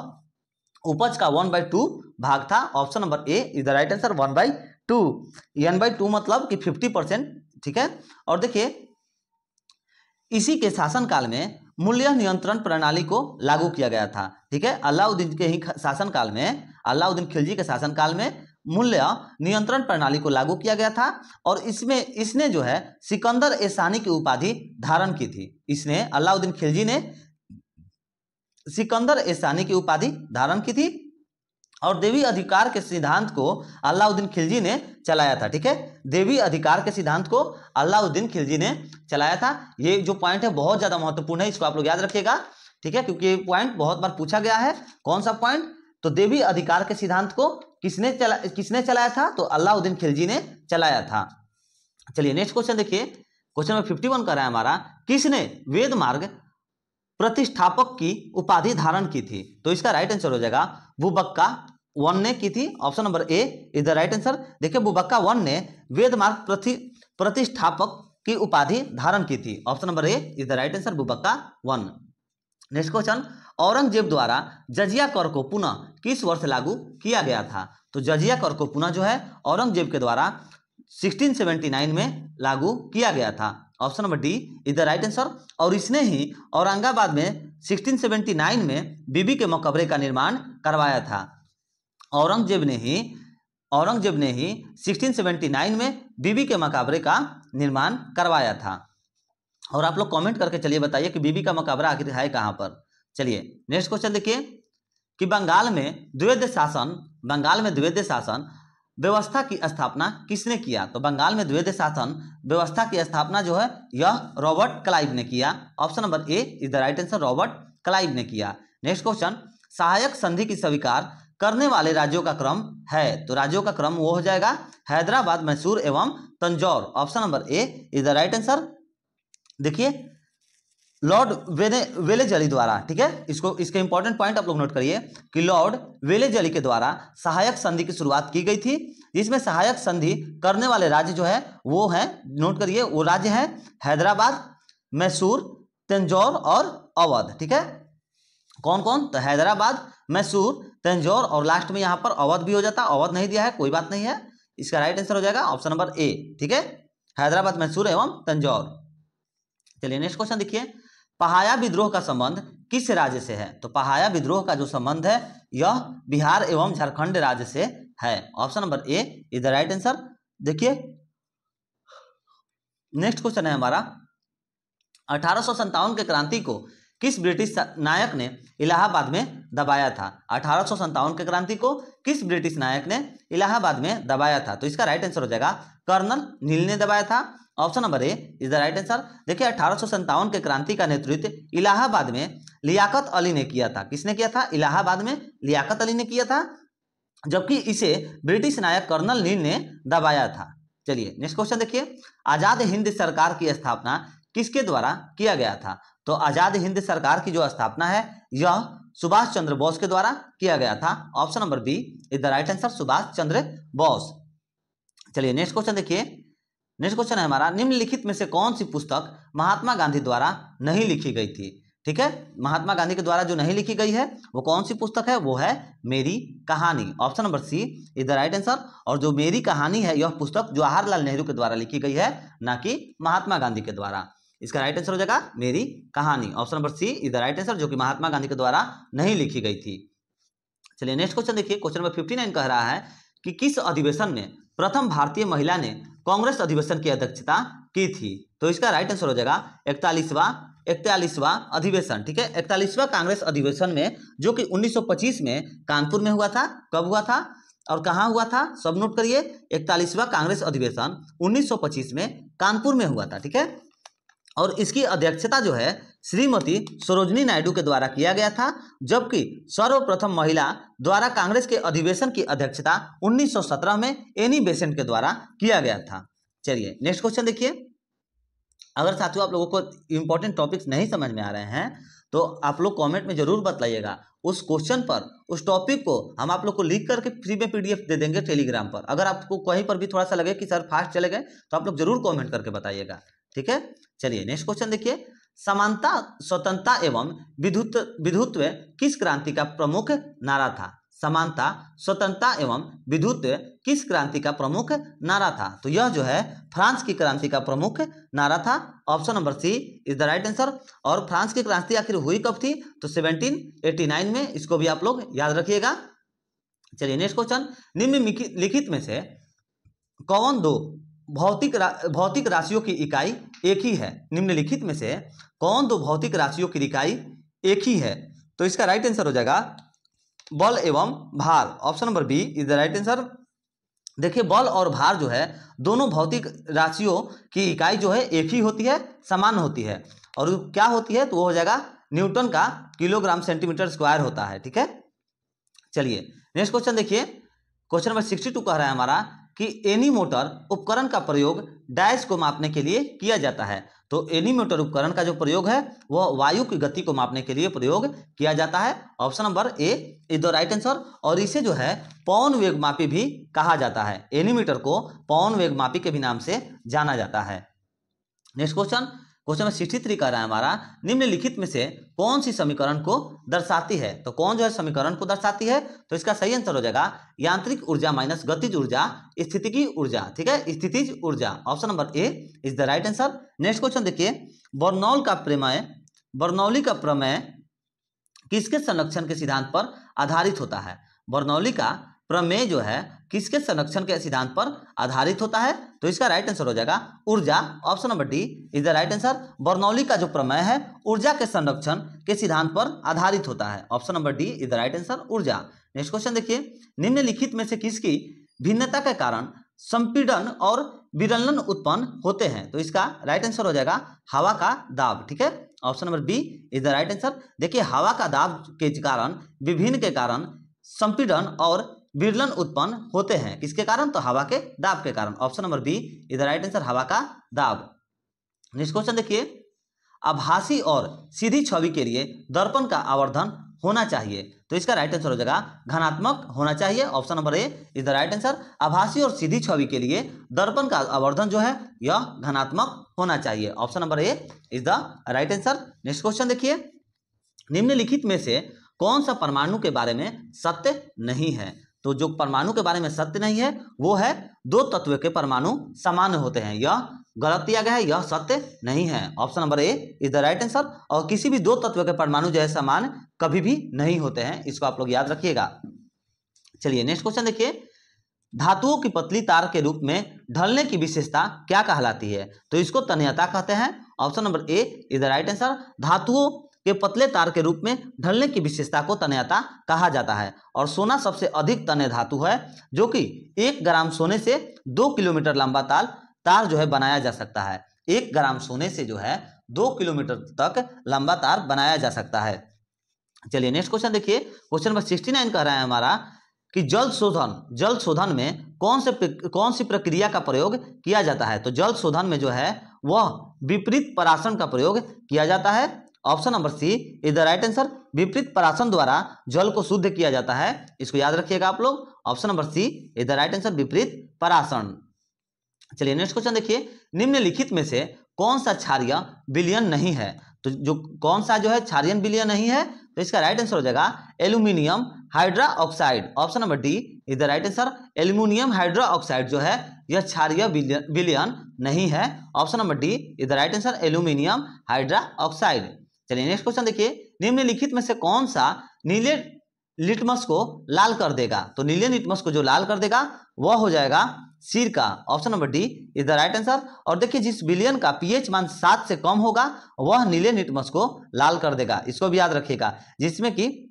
उपज का 1/2 भाग था। Option number A is the right answer 1/2। n/2 मतलब कि 50%, ठीक है। और देखिए इसी के शासनकाल में मूल्य नियंत्रण प्रणाली को लागू किया गया था, ठीक है। अलाउद्दीन के ही शासनकाल में, अलाउद्दीन खिलजी के शासनकाल में मूल्य नियंत्रण प्रणाली को लागू किया गया था और इसमें इसने जो है सिकंदर ए सानी की उपाधि धारण की थी। इसने, अलाउद्दीन खिलजी ने सिकंदर ए सानी की उपाधि धारण की थी और देवी अधिकार के सिद्धांत को अलाउद्दीन खिलजी ने चलाया था, ठीक है। देवी अधिकार के सिद्धांत को अलाउद्दीन खिलजी ने चलाया था। ये जो पॉइंट है बहुत ज्यादा महत्वपूर्ण है, इसको आप लोग याद रखिएगा, ठीक है, क्योंकि ये पॉइंट बहुत बार पूछा गया है। कौन सा पॉइंट? तो देवी अधिकार के सिद्धांत को किसने चलाया था? तो अलाउद्दीन खिलजी ने चलाया था। चलिए नेक्स्ट क्वेश्चन देखिए, क्वेश्चन नंबर 51 कर रहा है हमारा, किसने वेद मार्ग प्रतिष्ठापक की उपाधि धारण की थी? तो इसका राइट आंसर हो जाएगा बुबक्का वन ने की थी। Option number A is the right answer. देखिए बुबक्का वन ने वेद मार्ग प्रतिष्ठापक की उपाधि धारण की थी। Option number A is the right answer, Bukka one. Next question, Aurangzeb द्वारा जजिया कर को पुनः किस वर्ष लागू किया गया था? तो जजिया कर को पुनः जो है औरंगजेब के द्वारा 1679 में लागू किया गया था। Option number D is the right answer. और इसने ही औरंगाबाद में 1679 में बीबी के मकबरे का निर्माण करवाया था। औरंगजेब ने ही 1679 में बीबी के मकबरे का निर्माण करवाया था। और आप लोग कमेंट करके चलिए बताइए कि बीबी का मकबरा आखिर है कहां पर। चलिए नेक्स्ट क्वेश्चन देखिए कि बंगाल में द्वैध शासन व्यवस्था की स्थापना किसने किया? तो बंगाल में द्वैध शासन व्यवस्था की स्थापना जो है यह रॉबर्ट क्लाइव ने किया। Option number A is the right answer, Robert Clive ने किया। नेक्स्ट क्वेश्चन, सहायक संधि की स्वीकार करने वाले राज्यों का क्रम है? तो राज्यों का क्रम वो हो जाएगा हैदराबाद, मैसूर एवं Tanjore. Option number A is the right answer. देखिए लॉर्ड वेलेजली द्वारा, ठीक है, इसके इंपॉर्टेंट पॉइंट आप लोग नोट करिए कि लॉर्ड वेलेजली के द्वारा सहायक संधि की शुरुआत की गई थी। जिसमें सहायक संधि करने वाले राज्य जो है वो है, नोट करिए, वो राज्य है हैदराबाद, मैसूर, तंजौर और अवध, ठीक है। कौन कौन? तो हैदराबाद, मैसूर, तंजौर और लास्ट में यहां पर अवध भी हो जाता। अवध नहीं दिया है, कोई बात नहीं है, इसका राइट आंसर हो जाएगा ऑप्शन नंबर ए, ठीक है, हैदराबाद, मैसूर एवं तंजौर। चलिए नेक्स्ट क्वेश्चन देखिए, पहाया विद्रोह का संबंध किस राज्य से है? तो पहाया विद्रोह का जो संबंध है यह बिहार एवं झारखंड राज्य से है। Option number A is the right answer. देखिए नेक्स्ट क्वेश्चन है हमारा, 1857 के क्रांति को किस ब्रिटिश नायक ने इलाहाबाद में दबाया था? 1857 के क्रांति को किस ब्रिटिश नायक ने इलाहाबाद में दबाया था? तो इसका राइट आंसर हो जाएगा कर्नल नील ने दबाया था। Option number A is the right answer. देखिए 1857 के क्रांति का नेतृत्व इलाहाबाद में लियाकत अली ने किया था। किसने किया था? इलाहाबाद में लियाकत अली ने किया था, जबकि इसे ब्रिटिश नायक कर्नल नील ने दबाया था। चलिए नेक्स्ट क्वेश्चन देखिए, आजाद हिंद सरकार की स्थापना किसके द्वारा किया गया था? तो आजाद हिंद सरकार की जो स्थापना है यह सुभाष चंद्र बोस के द्वारा किया गया था। Option number B is the right answer, Subhash Chandra Bose. चलिए नेक्स्ट क्वेश्चन देखिए, नेक्स्ट क्वेश्चन है हमारा, निम्नलिखित में से कौन सी पुस्तक महात्मा गांधी द्वारा नहीं लिखी गई थी? ठीक है, महात्मा गांधी के द्वारा जो नहीं लिखी गई है वो कौन सी पुस्तक है? वो है Meri Kahani. Option number C is the right answer. और जो मेरी कहानी है यह पुस्तक जवाहरलाल नेहरू के द्वारा लिखी गई है, ना कि महात्मा गांधी के द्वारा। इसका राइट आंसर हो जाएगा Meri Kahani. Option number C is the right answer, जो कि महात्मा गांधी के द्वारा नहीं लिखी गई थी। चलिए नेक्स्ट क्वेश्चन देखिए, क्वेश्चन नंबर 59 कह रहा है कि किस अधिवेशन में प्रथम भारतीय महिला ने कांग्रेस अधिवेशन की अध्यक्षता की थी? तो इसका राइट आंसर हो जाएगा 41वां अधिवेशन। ठीक है, 41वां कांग्रेस अधिवेशन में, जो कि 1925 में कानपुर में हुआ था। कब हुआ था और कहां हुआ था? सब नोट करिए, 41वां कांग्रेस अधिवेशन 1925 में कानपुर में हुआ था। ठीक है, और इसकी अध्यक्षता जो है श्रीमती सरोजनी नायडू के द्वारा किया गया था, जबकि सर्वप्रथम महिला द्वारा कांग्रेस के अधिवेशन की अध्यक्षता 1917 में एनी बेसेंट के द्वारा किया गया था। चलिए नेक्स्ट क्वेश्चन देखिए, अगर साथियों आप लोगों को इंपॉर्टेंट टॉपिक्स नहीं समझ में आ रहे हैं तो आप लोग कमेंट में जरूर बतलाइएगा। उस क्वेश्चन पर, उस टॉपिक को हम आप लोग को लिख करके फ्री में पीडीएफ दे देंगे टेलीग्राम पर। अगर आपको कहीं पर भी थोड़ा सा लगे कि सर फास्ट चले गए तो आप लोग जरूर कमेंट करके बताइएगा। ठीक है, चलिए नेक्स्ट क्वेश्चन देखिए, समानता, स्वतंत्रता एवं विधुत्व किस क्रांति का प्रमुख नारा था? समानता, स्वतंत्रता एवं विधुत्व किस क्रांति का प्रमुख नारा था? तो यह जो है फ्रांस की क्रांति का प्रमुख नारा था। Option number C is the right answer. और फ्रांस की क्रांति आखिर हुई कब थी? तो 1789 में। इसको भी आप लोग याद रखिएगा। चलिए नेक्स्ट क्वेश्चन, निम्नलिखित में से कौन दो भौतिक राशियों की इकाई एक ही है? निम्नलिखित में से कौन दो भौतिक राशियों की इकाई एक ही है? तो इसका राइट आंसर हो जाएगा बल एवं भार। Option number B is the right answer. देखिए बल और भार जो है दोनों भौतिक राशियों की इकाई जो है एक ही होती है, समान होती है। और क्या होती है? तो वो हो जाएगा न्यूटन का किलोग्राम सेंटीमीटर स्क्वायर होता है। ठीक है, चलिए नेक्स्ट क्वेश्चन देखिए। क्वेश्चन नंबर 62 कह रहा है हमारा कि एनीमोटर उपकरण का प्रयोग डैश को मापने के लिए किया जाता है। तो एनीमोटर उपकरण का जो प्रयोग है वह वायु की गति को मापने के लिए प्रयोग किया जाता है। Option number A is the right answer. और इसे जो है पवन वेग मापी भी कहा जाता है। एनीमीटर को पवन वेग मापी के भी नाम से जाना जाता है। नेक्स्ट क्वेश्चन, क्वेश्चन नंबर 63 कह रहा है हमारा निम्नलिखित में से कौन सी समीकरण को दर्शाती है? तो कौन जो है समीकरण को दर्शाती है? तो इसका सही आंसर हो जाएगा यांत्रिक ऊर्जा माइनस गतिज ऊर्जा स्थितिकी ऊर्जा। ठीक है, स्थितिज ऊर्जा। Option number A is the right answer. Next question देखिए, बर्नौली का प्रमेय किसके संरक्षण के सिद्धांत पर आधारित होता है? बर्नौली का प्रमेय जो है किसके संरक्षण के सिद्धांत पर आधारित होता है? तो इसका राइट आंसर हो जाएगा ऊर्जा। Option number D is the right answer. Bernoulli का जो प्रमेय है ऊर्जा के संरक्षण के सिद्धांत पर आधारित होता है। Option number D is the right answer, ऊर्जा। नेक्स्ट क्वेश्चन देखिए, निम्नलिखित में से किसकी भिन्नता के कारण संपीड़न और विरलन उत्पन्न होते हैं? तो इसका राइट आंसर हो जाएगा हवा का दाब। ठीक है, option number B is the right answer. देखिए हवा का दाब के कारण, विभिन्न के कारण संपीड़न और विरलन उत्पन्न होते हैं। किसके कारण? तो हवा के दाब के कारण। Option number B is the right answer, हवा का दाब। नेक्स्ट क्वेश्चन देखिए, आभासी और सीधी छवि के लिए दर्पण का आवर्धन होना चाहिए। तो इसका राइट आंसर हो जाएगा घनात्मक होना चाहिए। Option number A is the right answer. आभासी और सीधी छवि के लिए दर्पण का आवर्धन जो है यह घनात्मक होना चाहिए। Option number A is the right answer. Next question देखिए, निम्नलिखित में से कौन सा परमाणु के बारे में सत्य नहीं है? तो जो परमाणु के बारे में सत्य नहीं है वो है दो तत्व के परमाणु समान होते हैं। यह गलत दिया गया है, यह सत्य नहीं है। Option number A is the right answer. और किसी भी दो तत्व के परमाणु जो है समान कभी भी नहीं होते हैं, इसको आप लोग याद रखिएगा। चलिए नेक्स्ट क्वेश्चन देखिए, धातुओं की पतली तार के रूप में ढलने की विशेषता क्या कहलाती है? तो इसको तन्यता कहते हैं। Option number A is the right answer. धातुओं के पतले तार के रूप में ढलने की विशेषता को तन्यता कहा जाता है। और सोना सबसे अधिक तन्य धातु है, जो कि 1 ग्राम सोने से 2 किलोमीटर लंबा तार जो है बनाया जा सकता है। 1 ग्राम सोने से जो है 2 किलोमीटर तक लंबा तार बनाया जा सकता है। चलिए नेक्स्ट क्वेश्चन देखिए, क्वेश्चन नंबर 69 कह रहा है हमारा कि जल शोधन में कौन सी प्रक्रिया का प्रयोग किया जाता है? तो जल शोधन में जो है वह विपरीत परासरण का प्रयोग किया जाता है। Option number C is the right answer. विपरीत परासरण द्वारा जल को शुद्ध किया जाता है, इसको याद रखिएगा आप लोग। Option number C is the right answer, विपरीत परासरण। चलिए नेक्स्ट क्वेश्चन देखिए, निम्नलिखित में से कौन सा क्षारीय विलयन नहीं है? तो जो कौन सा जो है क्षारीय विलयन नहीं है? तो इसका राइट आंसर हो जाएगा aluminium hydra oxide. Option number D is the right answer. Aluminium hydra oxide जो है यह क्षारीय विलयन नहीं है। Option number D is the right answer, aluminium hydra oxide. चलिए नेक्स्ट क्वेश्चन देखिए, निम्नलिखित में से कौन सा नीले लिटमस को लाल कर देगा? तो नीले लिटमस को जो लाल कर देगा वह हो जाएगा सिरका। Option number D is the right answer. और देखिए जिस विलयन का पीएच मान 7 से कम होगा वह नीले लिटमस को लाल कर देगा, इसको भी याद रखिएगा, जिसमें कि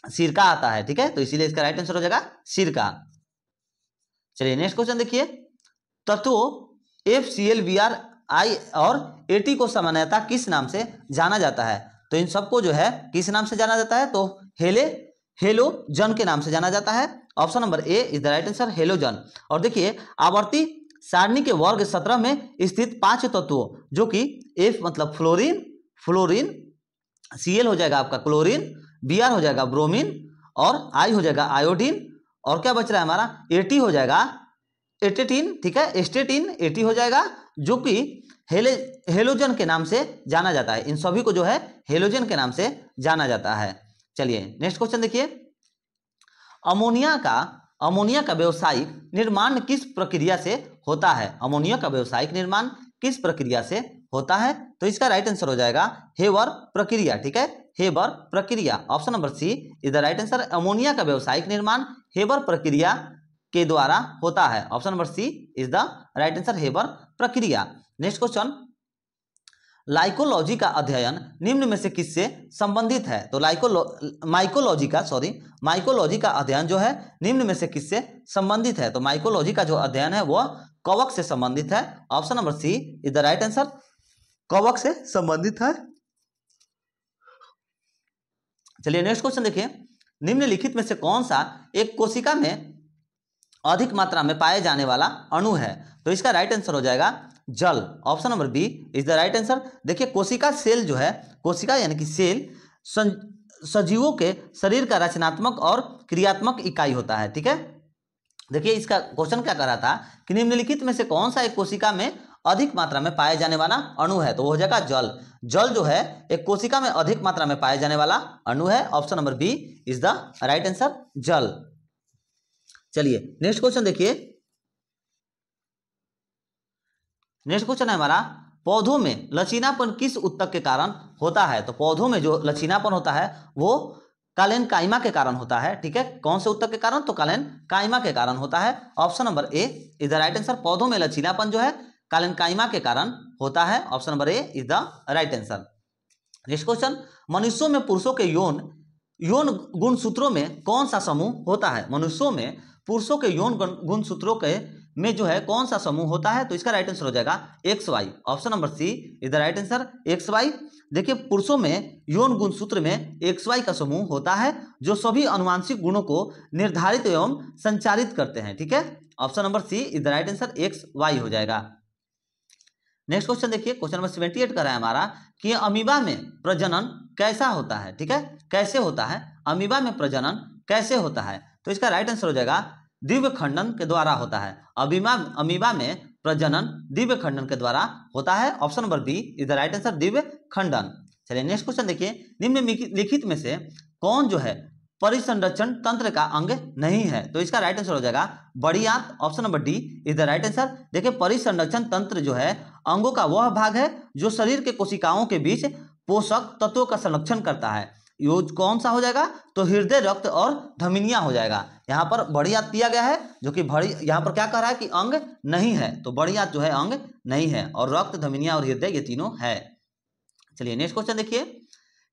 सिरका आता है। ठीक है, तो इसीलिए इसका राइट आंसर हो जाएगा सिरका। चलिए नेक्स्ट क्वेश्चन देखिए, तत्वों FCl, Br, I और AT को सामान्यतः किस नाम से जाना जाता है? तो इन सबको जो है किस नाम से जाना जाता है? तो हेलोजन के नाम से जाना जाता है। Option number A is the right answer, halogen. और देखिए आवर्ती सारणी के वर्ग 17 में स्थित 5 तत्वों, जो कि F मतलब फ्लोरीन, Cl हो जाएगा आपका क्लोरीन, Br हो जाएगा ब्रोमीन, और I हो जाएगा आयोडीन, और क्या बच रहा है हमारा AT हो जाएगा एटेटिन। ठीक है, एस्टेटिन AT हो जाएगा, जो कि हेलोजन के नाम से जाना जाता है। इन सभी को जो है हेलोजन के नाम से जाना जाता है। चलिए नेक्स्ट क्वेश्चन देखिए, अमोनिया का व्यावसायिक निर्माण किस प्रक्रिया से होता है? अमोनिया का व्यावसायिक निर्माण किस प्रक्रिया से होता है? तो इसका राइट आंसर हो जाएगा हेबर प्रक्रिया। ठीक है, हेबर प्रक्रिया, option number C is the right answer. Ammonia का व्यावसायिक निर्माण हेबर प्रक्रिया के द्वारा होता है। Option number C is the right answer, Haber प्रक्रिया। नेक्स्ट क्वेश्चन, लाइकोलॉजी का अध्ययन निम्न में से किससे संबंधित है? तो माइकोलॉजी का अध्ययन जो है निम्न में से किससे संबंधित है? तो माइकोलॉजी का जो अध्ययन है वह कवक से संबंधित है। Option number C is the right answer, कवक से संबंधित है। चलिए नेक्स्ट क्वेश्चन देखिए, निम्नलिखित में से कौन सा एक कोशिका में अधिक मात्रा में पाए जाने वाला अणु है? तो इसका राइट आंसर हो जाएगा जल। Option number B is the right answer. देखिए कोशिका सेल जो है, कोशिका यानी कि सेल सजीवों के शरीर का रचनात्मक और क्रियात्मक इकाई होता है। ठीक है, देखिए इसका क्वेश्चन क्या कर रहा था कि निम्नलिखित में से कौन सा एक कोशिका में अधिक मात्रा में पाए जाने वाला अणु है? तो वो हो जाएगा जल। जल जो है एक कोशिका में अधिक मात्रा में पाए जाने वाला अणु है। Option number B is the right answer, जल। चलिए नेक्स्ट क्वेश्चन देखिए, नेक्स्ट क्वेश्चन है हमारा, पौधों में लचीलापन किस ऊतक के कारण होता है? तो पौधों में जो लचीलापन होता है वो कालेनकाइमा के कारण होता है। ठीक है, कौन से ऊतक के कारण? तो कालेनकाइमा के कारण होता है। Option number A is the right answer. पौधों में लचीलापन जो है कालेनकाइमा के कारण होता है। Option number A is the right answer. Next question, मनुष्यों में पुरुषों के यौन गुणसूत्रों में कौन सा समूह होता है? मनुष्यों में पुरुषों के यौन गुणसूत्रों के में जो है कौन सा समूह होता है? तो इसका राइट आंसर हो जाएगा XY। Option number C is the right answer, XY। देखिए पुरुषों में यौन गुणसूत्र में XY का समूह होता है जो सभी अनुवांशिक गुणों को निर्धारित एवं संचारित करते हैं। ठीक है, option number C is the right answer, XY हो जाएगा। नेक्स्ट क्वेश्चन देखिए, क्वेश्चन नंबर 78 कर रहा है हमारा कि अमीबा में प्रजनन कैसा होता है? ठीक है, कैसे होता है? अमीबा में प्रजनन कैसे होता है? तो इसका राइट आंसर हो जाएगा दिव्य खंडन के द्वारा होता है। अमीबा में प्रजनन दिव्य खंडन के द्वारा होता है। Option number B is the right answer, दिव्य खंडन। चलिए नेक्स्ट क्वेश्चन देखिए, निम्नलिखित में से कौन जो है परिसंरक्षण तंत्र का अंग नहीं है? तो इसका राइट आंसर हो जाएगा बड़ी आंत। Option number D is the right answer. देखिए परिसंरक्षण तंत्र जो है अंगों का वह भाग है जो शरीर के कोशिकाओं के बीच पोषक तत्वों का संरक्षण करता है। यूज कौन सा हो जाएगा? तो हृदय, रक्त और धमनियां हो जाएगा। यहाँ पर बड़ी आंत दिया गया है जो कि यहाँ पर क्या कह रहा है कि अंग नहीं है, तो बड़ी आंत जो है अंग नहीं है, और रक्त, धमनियां और हृदय ये तीनों है। चलिए नेक्स्ट क्वेश्चन देखिए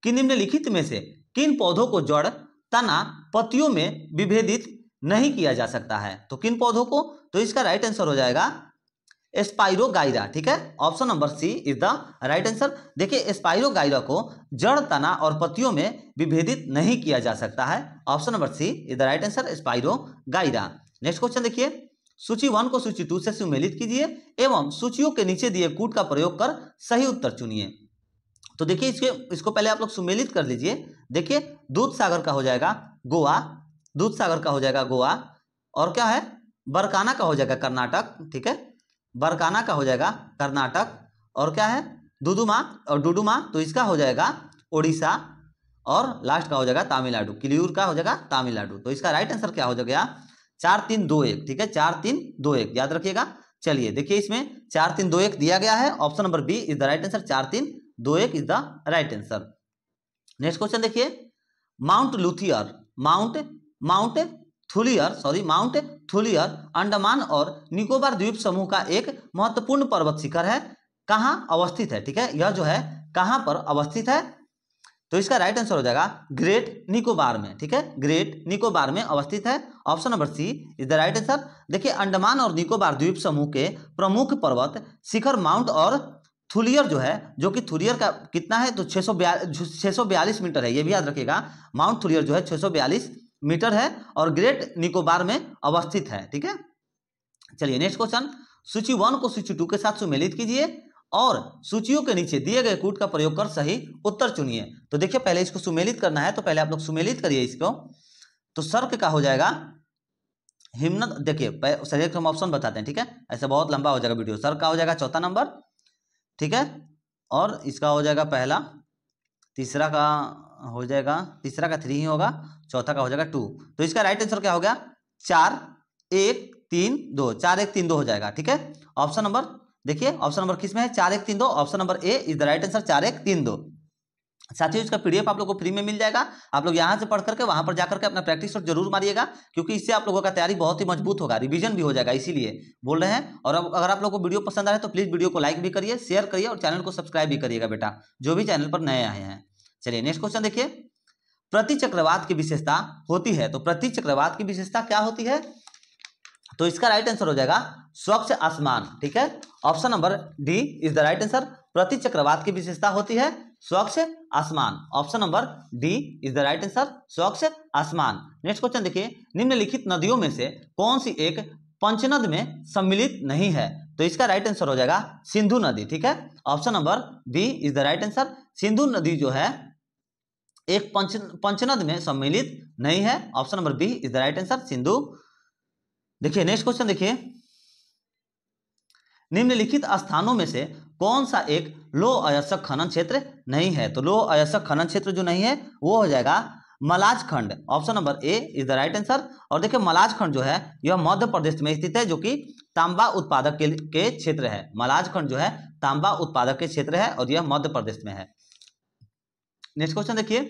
कि निम्नलिखित में से किन पौधों को जड़, तना, पत्तियों में विभेदित नहीं किया जा सकता है? तो किन पौधों को? तो इसका राइट आंसर हो जाएगा स्पाइरोगाइरा। ठीक है, option number C is the right answer. देखिए स्पाइरोगाइरा को जड़, तना और पत्तियों में विभेदित नहीं किया जा सकता है। Option number C is the right answer, spirogyra. Next question देखिए, सूची 1 को सूची 2 से सुमेलित कीजिए एवं सूचियों के नीचे दिए कूट का प्रयोग कर सही उत्तर चुनिए। तो देखिए इसको पहले आप लोग सुमेलित कर लीजिए। देखिए दूध सागर का हो जाएगा गोवा, दूध सागर का हो जाएगा गोवा, और क्या है बरकाना का हो जाएगा कर्नाटक। ठीक है, बरकाना का हो जाएगा कर्नाटक, और क्या है दुदुमा और डुडुमा, तो इसका हो जाएगा ओडिशा, और लास्ट का हो जाएगा तमिलनाडु, किलियूर का हो जाएगा तमिलनाडु। तो इसका राइट आंसर क्या हो जाएगा? 4 3 2 1। ठीक है, 4 3 2 1 याद रखिएगा। चलिए देखिए इसमें 4 3 2 1 दिया गया है। Option number B is the right answer, 4 3 2 1 is the right answer. Next question देखिए, माउंट थुलियर अंडमान और निकोबार द्वीप समूह का एक महत्वपूर्ण पर्वत शिखर है, कहां अवस्थित है? ठीक है, यह जो है कहां पर अवस्थित है? तो इसका राइट आंसर हो जाएगा ग्रेट निकोबार में। ठीक है, ग्रेट निकोबार में अवस्थित है। Option number C is the right answer. देखिए अंडमान और निकोबार द्वीप समूह के प्रमुख पर्वत शिखर माउंट और थुलियर जो है, जो कि थुलियर का कितना है तो 642 मीटर है, ये भी याद रखिएगा। माउंट थुलियर जो है 642 मीटर है और ग्रेट निकोबार में अवस्थित है। ठीक है, चलिए नेक्स्ट क्वेश्चन, सूची 1 को सूची 2 के साथ सुमेलित कीजिए और सूचियों के नीचे दिए गए कूट का प्रयोग कर सही उत्तर चुनिए। तो देखिए पहले इसको सुमेलित करना है, तो पहले आप लोग सुमेलित करिए इसको। तो सर्क का हो जाएगा हिम्मत। देखिए शरीर हम ऑप्शन बताते हैं, ठीक है, ऐसे बहुत लंबा हो जाएगा वीडियो। सर्क का हो जाएगा चौथा नंबर, ठीक है, और इसका हो जाएगा पहला, तीसरा का हो जाएगा, तीसरा का 3 ही होगा, चौथा का हो जाएगा 2। तो इसका राइट आंसर क्या हो गया 4 1 3 2, 4 1 3 2 हो जाएगा। ठीक है, ऑप्शन नंबर देखिए, ऑप्शन नंबर किस में है 4 1 3 2, option number A is the right answer 4 1 3 2। साथियों इसका पीडीएफ आप लोग को फ्री में मिल जाएगा, आप लोग यहाँ से पढ़ करके वहां पर जाकर के अपना प्रैक्टिस जरूर मारिएगा, क्योंकि इससे आप लोगों का तैयारी बहुत ही मजबूत होगा, रिवीजन भी हो जाएगा, इसीलिए बोल रहे हैं। और अगर आप लोग को वीडियो पसंद आ रहा है तो प्लीज वीडियो को लाइक भी करिए, शेयर करिए और चैनल को सब्सक्राइब भी करिएगा बेटा, जो भी चैनल पर नए आए हैं। चलिए नेक्स्ट क्वेश्चन देखिए, प्रतिचक्रवात की विशेषता होती है, तो प्रतिचक्रवात की विशेषता क्या होती है, तो इसका राइट आंसर हो जाएगा स्वच्छ आसमान। ठीक है, option number D is the right answer, प्रतिचक्रवात की विशेषता होती है स्वच्छ आसमान, option number D is the right answer, स्वच्छ आसमान। नेक्स्ट क्वेश्चन देखिए, निम्नलिखित नदियों में से कौन सी एक पंचनद में सम्मिलित नहीं है, तो इसका राइट आंसर हो जाएगा सिंधु नदी। ठीक है, option number B is the right answer, Sindhu नदी जो है एक पंचनद में सम्मिलित नहीं है, option number B is the right answer, Sindhu. देखिए नेक्स्ट क्वेश्चन देखिए, निम्नलिखित स्थानों में से कौन सा एक लो अयस्क खनन क्षेत्र नहीं है, तो लो अयस्क खनन क्षेत्र जो नहीं है वो हो जाएगा मलाज खंड, option number A is the right answer. और देखिए मलाज खंड जो है यह मध्य प्रदेश में स्थित है, जो कि तांबा उत्पादक के क्षेत्र है, मलाज खंड जो है तांबा उत्पादक के क्षेत्र है और यह मध्य प्रदेश में है। नेक्स्ट क्वेश्चन देखिए,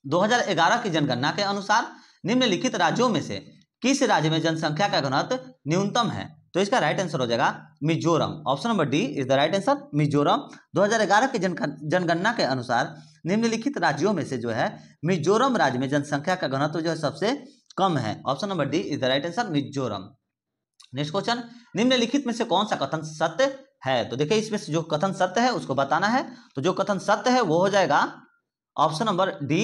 2011 की जनगणना के अनुसार निम्नलिखित राज्यों में से किस राज्य में जनसंख्या का घनत्व न्यूनतम है, तो इसका राइट आंसर हो जाएगा Mizoram, option number D is the right answer, Mizoram. 2011 की जनगणना के अनुसार निम्नलिखित राज्यों में से जो है मिजोरम राज्य में जनसंख्या का घनत्व जो है सबसे कम है, option number D is the right answer, Mizoram. Next question, निम्नलिखित में से कौन सा कथन सत्य है, तो देखिए इसमें से जो कथन सत्य है उसको बताना है, तो जो कथन सत्य है वो हो जाएगा ऑप्शन नंबर डी,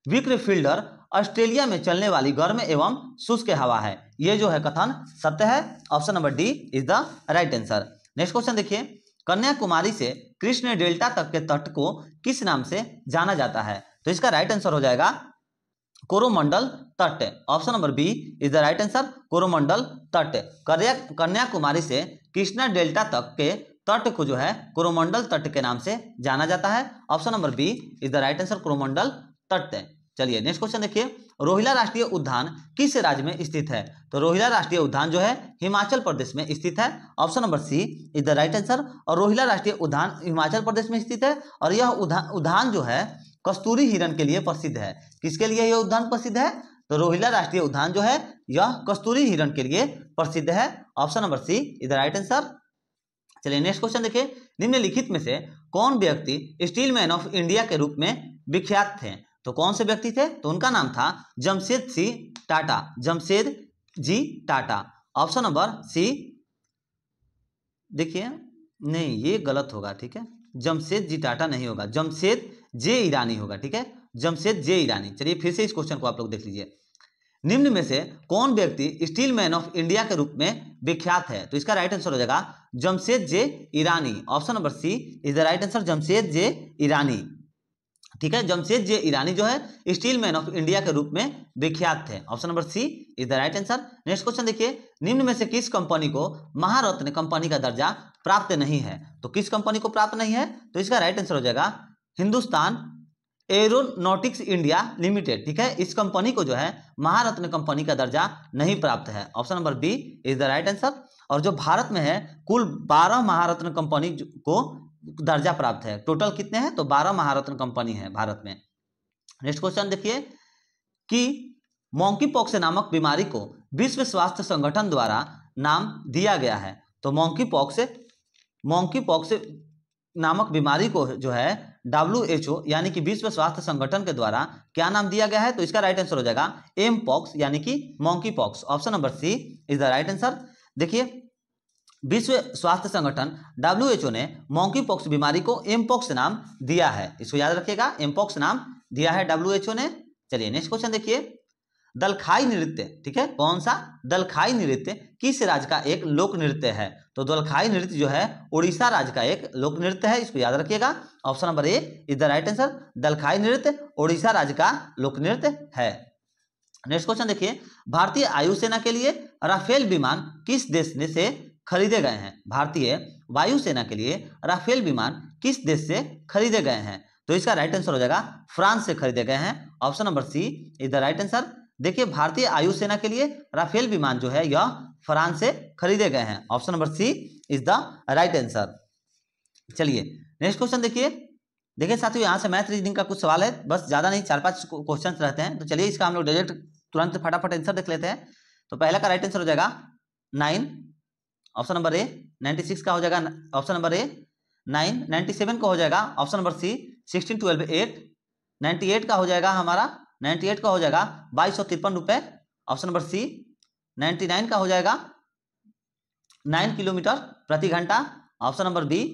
विक्रफील्डर ऑस्ट्रेलिया में चलने वाली गर्म एवं शुष्क हवा है, ये जो है कथन सत्य है, option number D is the right answer. Next question देखिए, कन्याकुमारी से कृष्ण डेल्टा तक के तट को किस नाम से जाना जाता है, तो इसका राइट आंसर हो जाएगा कोरोमंडल तट, option number B is the right answer, Coromandel तट। कन्याकुमारी से कृष्णा डेल्टा तक के तट को जो है कोरोमंडल तट के नाम से जाना जाता है, option number B is the right answer, Coromandel तट। चलिए नेक्स्ट क्वेश्चन देखिए, रोहिला राष्ट्रीय उद्यान किस राज्य में स्थित है, तो रोहिला राष्ट्रीय उद्यान जो है हिमाचल प्रदेश में स्थित है, option number C is the right answer. और रोहिला राष्ट्रीय उद्यान हिमाचल प्रदेश में स्थित है और यह उद्यान जो है कस्तूरी हिरण के लिए प्रसिद्ध है, किसके लिए यह उद्यान प्रसिद्ध है, तो रोहिला राष्ट्रीय उद्यान जो है यह कस्तूरी हिरण के लिए प्रसिद्ध है, option number C is the right answer. चलिए नेक्स्ट क्वेश्चन देखिए, निम्नलिखित में से कौन व्यक्ति स्टील मैन ऑफ इंडिया के रूप में विख्यात थे, तो कौन से व्यक्ति थे, तो उनका नाम था जमशेद सिंह टाटा, जमशेद जी टाटा, ऑप्शन नंबर सी। देखिए नहीं ये गलत होगा, ठीक है, जमशेद जी टाटा नहीं होगा, जमशेद जे ईरानी होगा, ठीक है, जमशेद जे ईरानी। चलिए फिर से इस क्वेश्चन को आप लोग देख लीजिए, निम्न में से कौन व्यक्ति स्टील मैन ऑफ इंडिया के रूप में विख्यात है, तो इसका राइट आंसर हो जाएगा Jamshed J Irani, option number C is the right answer, Jamshed J Irani. ठीक है, जमशेद जे ईरानी जो है स्टील मैन ऑफ इंडिया के रूप में विख्यात थे, option number C is the right answer. Next question देखिए, निम्न में से किस कंपनी को महारत्न कंपनी का दर्जा प्राप्त नहीं है, तो किस कंपनी को प्राप्त नहीं है, तो इसका राइट आंसर हो जाएगा हिंदुस्तान एरोनॉटिक्स इंडिया लिमिटेड। ठीक है, इस कंपनी को जो है महारत्न कंपनी का दर्जा नहीं प्राप्त है, option number B is the right answer. और जो भारत में है कुल 12 महारत्न कंपनी को दर्जा प्राप्त है, टोटल कितने हैं, तो 12 महारत्न कंपनी है भारत में। नेक्स्ट क्वेश्चन देखिए कि मॉन्की पॉक्स नामक बीमारी को विश्व स्वास्थ्य संगठन द्वारा नाम दिया गया है, तो मॉन्की पॉक्स नामक बीमारी को जो है WHO यानी कि विश्व स्वास्थ्य संगठन के द्वारा क्या नाम दिया गया है, तो इसका राइट आंसर हो जाएगा एम पॉक्स यानी कि monkey pox, option number C is the right answer. देखिए विश्व स्वास्थ्य संगठन WHO ने मॉन्की पॉक्स बीमारी को एम पॉक्स नाम दिया है, इसको याद रखिएगा, एम पॉक्स नाम दिया है WHO ने। चलिए नेक्स्ट क्वेश्चन देखिए, दलखाई नृत्य, ठीक है, कौन सा, दलखाई नृत्य किस राज्य का एक लोक नृत्य है, तो दलखाई नृत्य जो है उड़ीसा राज्य का एक लोक नृत्य है, इसको याद रखिएगा, option number A is the right answer, Dalkhai नृत्य उड़ीसा राज्य का लोक नृत्य है। नेक्स्ट क्वेश्चन देखिए, भारतीय वायुसेना के लिए राफेल विमान किस देश ने से खरीदे गए हैं? भारतीय वायुसेना के लिए राफेल विमान किस देश से खरीदे गए हैं? तो इसका राइट आंसर हो जाएगा फ्रांस से खरीदे गए हैं। Option number C is the right answer. देखिए भारतीय वायुसेना के लिए राफेल विमान जो है यह फ्रांस से खरीदे गए हैं। Option number C is the right answer. चलिए नेक्स्ट क्वेश्चन देखिए साथियों, यहाँ से मैथ रीजनिंग का कुछ सवाल है, बस ज्यादा नहीं, 4-5 क्वेश्चन रहते हैं। तो चलिए इसका हम लोग डायरेक्ट तुरंत फटाफट आंसर देख लेते हैं। तो पहला का राइट आंसर हो जाएगा 9, ऑप्शन नंबर ए। 96 का हो जाएगा ऑप्शन नंबर ए 9। 97 का हो जाएगा ऑप्शन नंबर सी 16, 12, 8। 98 का हो जाएगा हमारा 98 का हो जाएगा 2253 रुपए, ऑप्शन नंबर सी। 99 का हो जाएगा 9 किलोमीटर प्रति घंटा, ऑप्शन नंबर बी।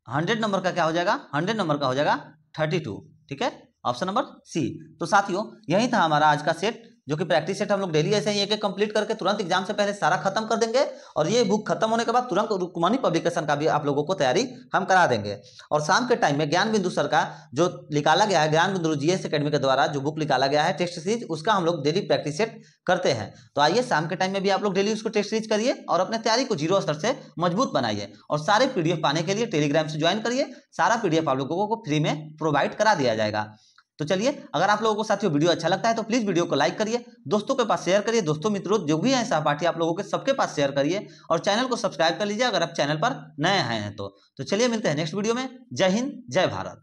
100 नंबर का क्या हो जाएगा? 100 नंबर का हो जाएगा 32, ठीक है, ऑप्शन नंबर सी। तो साथियों यही था हमारा आज का सेट, जो कि प्रैक्टिस सेट हम लोग डेली ऐसे ही एक एक कंप्लीट करके तुरंत एग्जाम से पहले सारा खत्म कर देंगे। और ये बुक खत्म होने के बाद तुरंत रुक्मणी पब्लिकेशन का भी आप लोगों को तैयारी हम करा देंगे। और शाम के टाइम में ज्ञान बिंदु सर का जो निकाला गया है, ज्ञान बिंदु जीएस एकेडमी के द्वारा जो बुक निकाला गया है टेस्ट सीरीज, उसका हम लोग डेली प्रैक्टिस सेट करते हैं। तो आइए शाम के टाइम में भी आप लोग डेली उसको टेस्ट सीरीज करिए और अपने तैयारी को जीरो स्तर से मजबूत बनाइए। और सारे पीडीएफ पाने के लिए टेलीग्राम से ज्वाइन करिए, सारा पीडीएफ आप लोगों को फ्री में प्रोवाइड करा दिया जाएगा। तो चलिए, अगर आप लोगों को साथियों वीडियो अच्छा लगता है तो प्लीज वीडियो को लाइक करिए, दोस्तों के पास शेयर करिए, दोस्तों मित्रों जो भी हैं सहपाठी आप लोगों के सबके पास शेयर करिए, और चैनल को सब्सक्राइब कर लीजिए अगर आप चैनल पर नए हैं तो चलिए मिलते हैं नेक्स्ट वीडियो में। जय हिंद, जय भारत।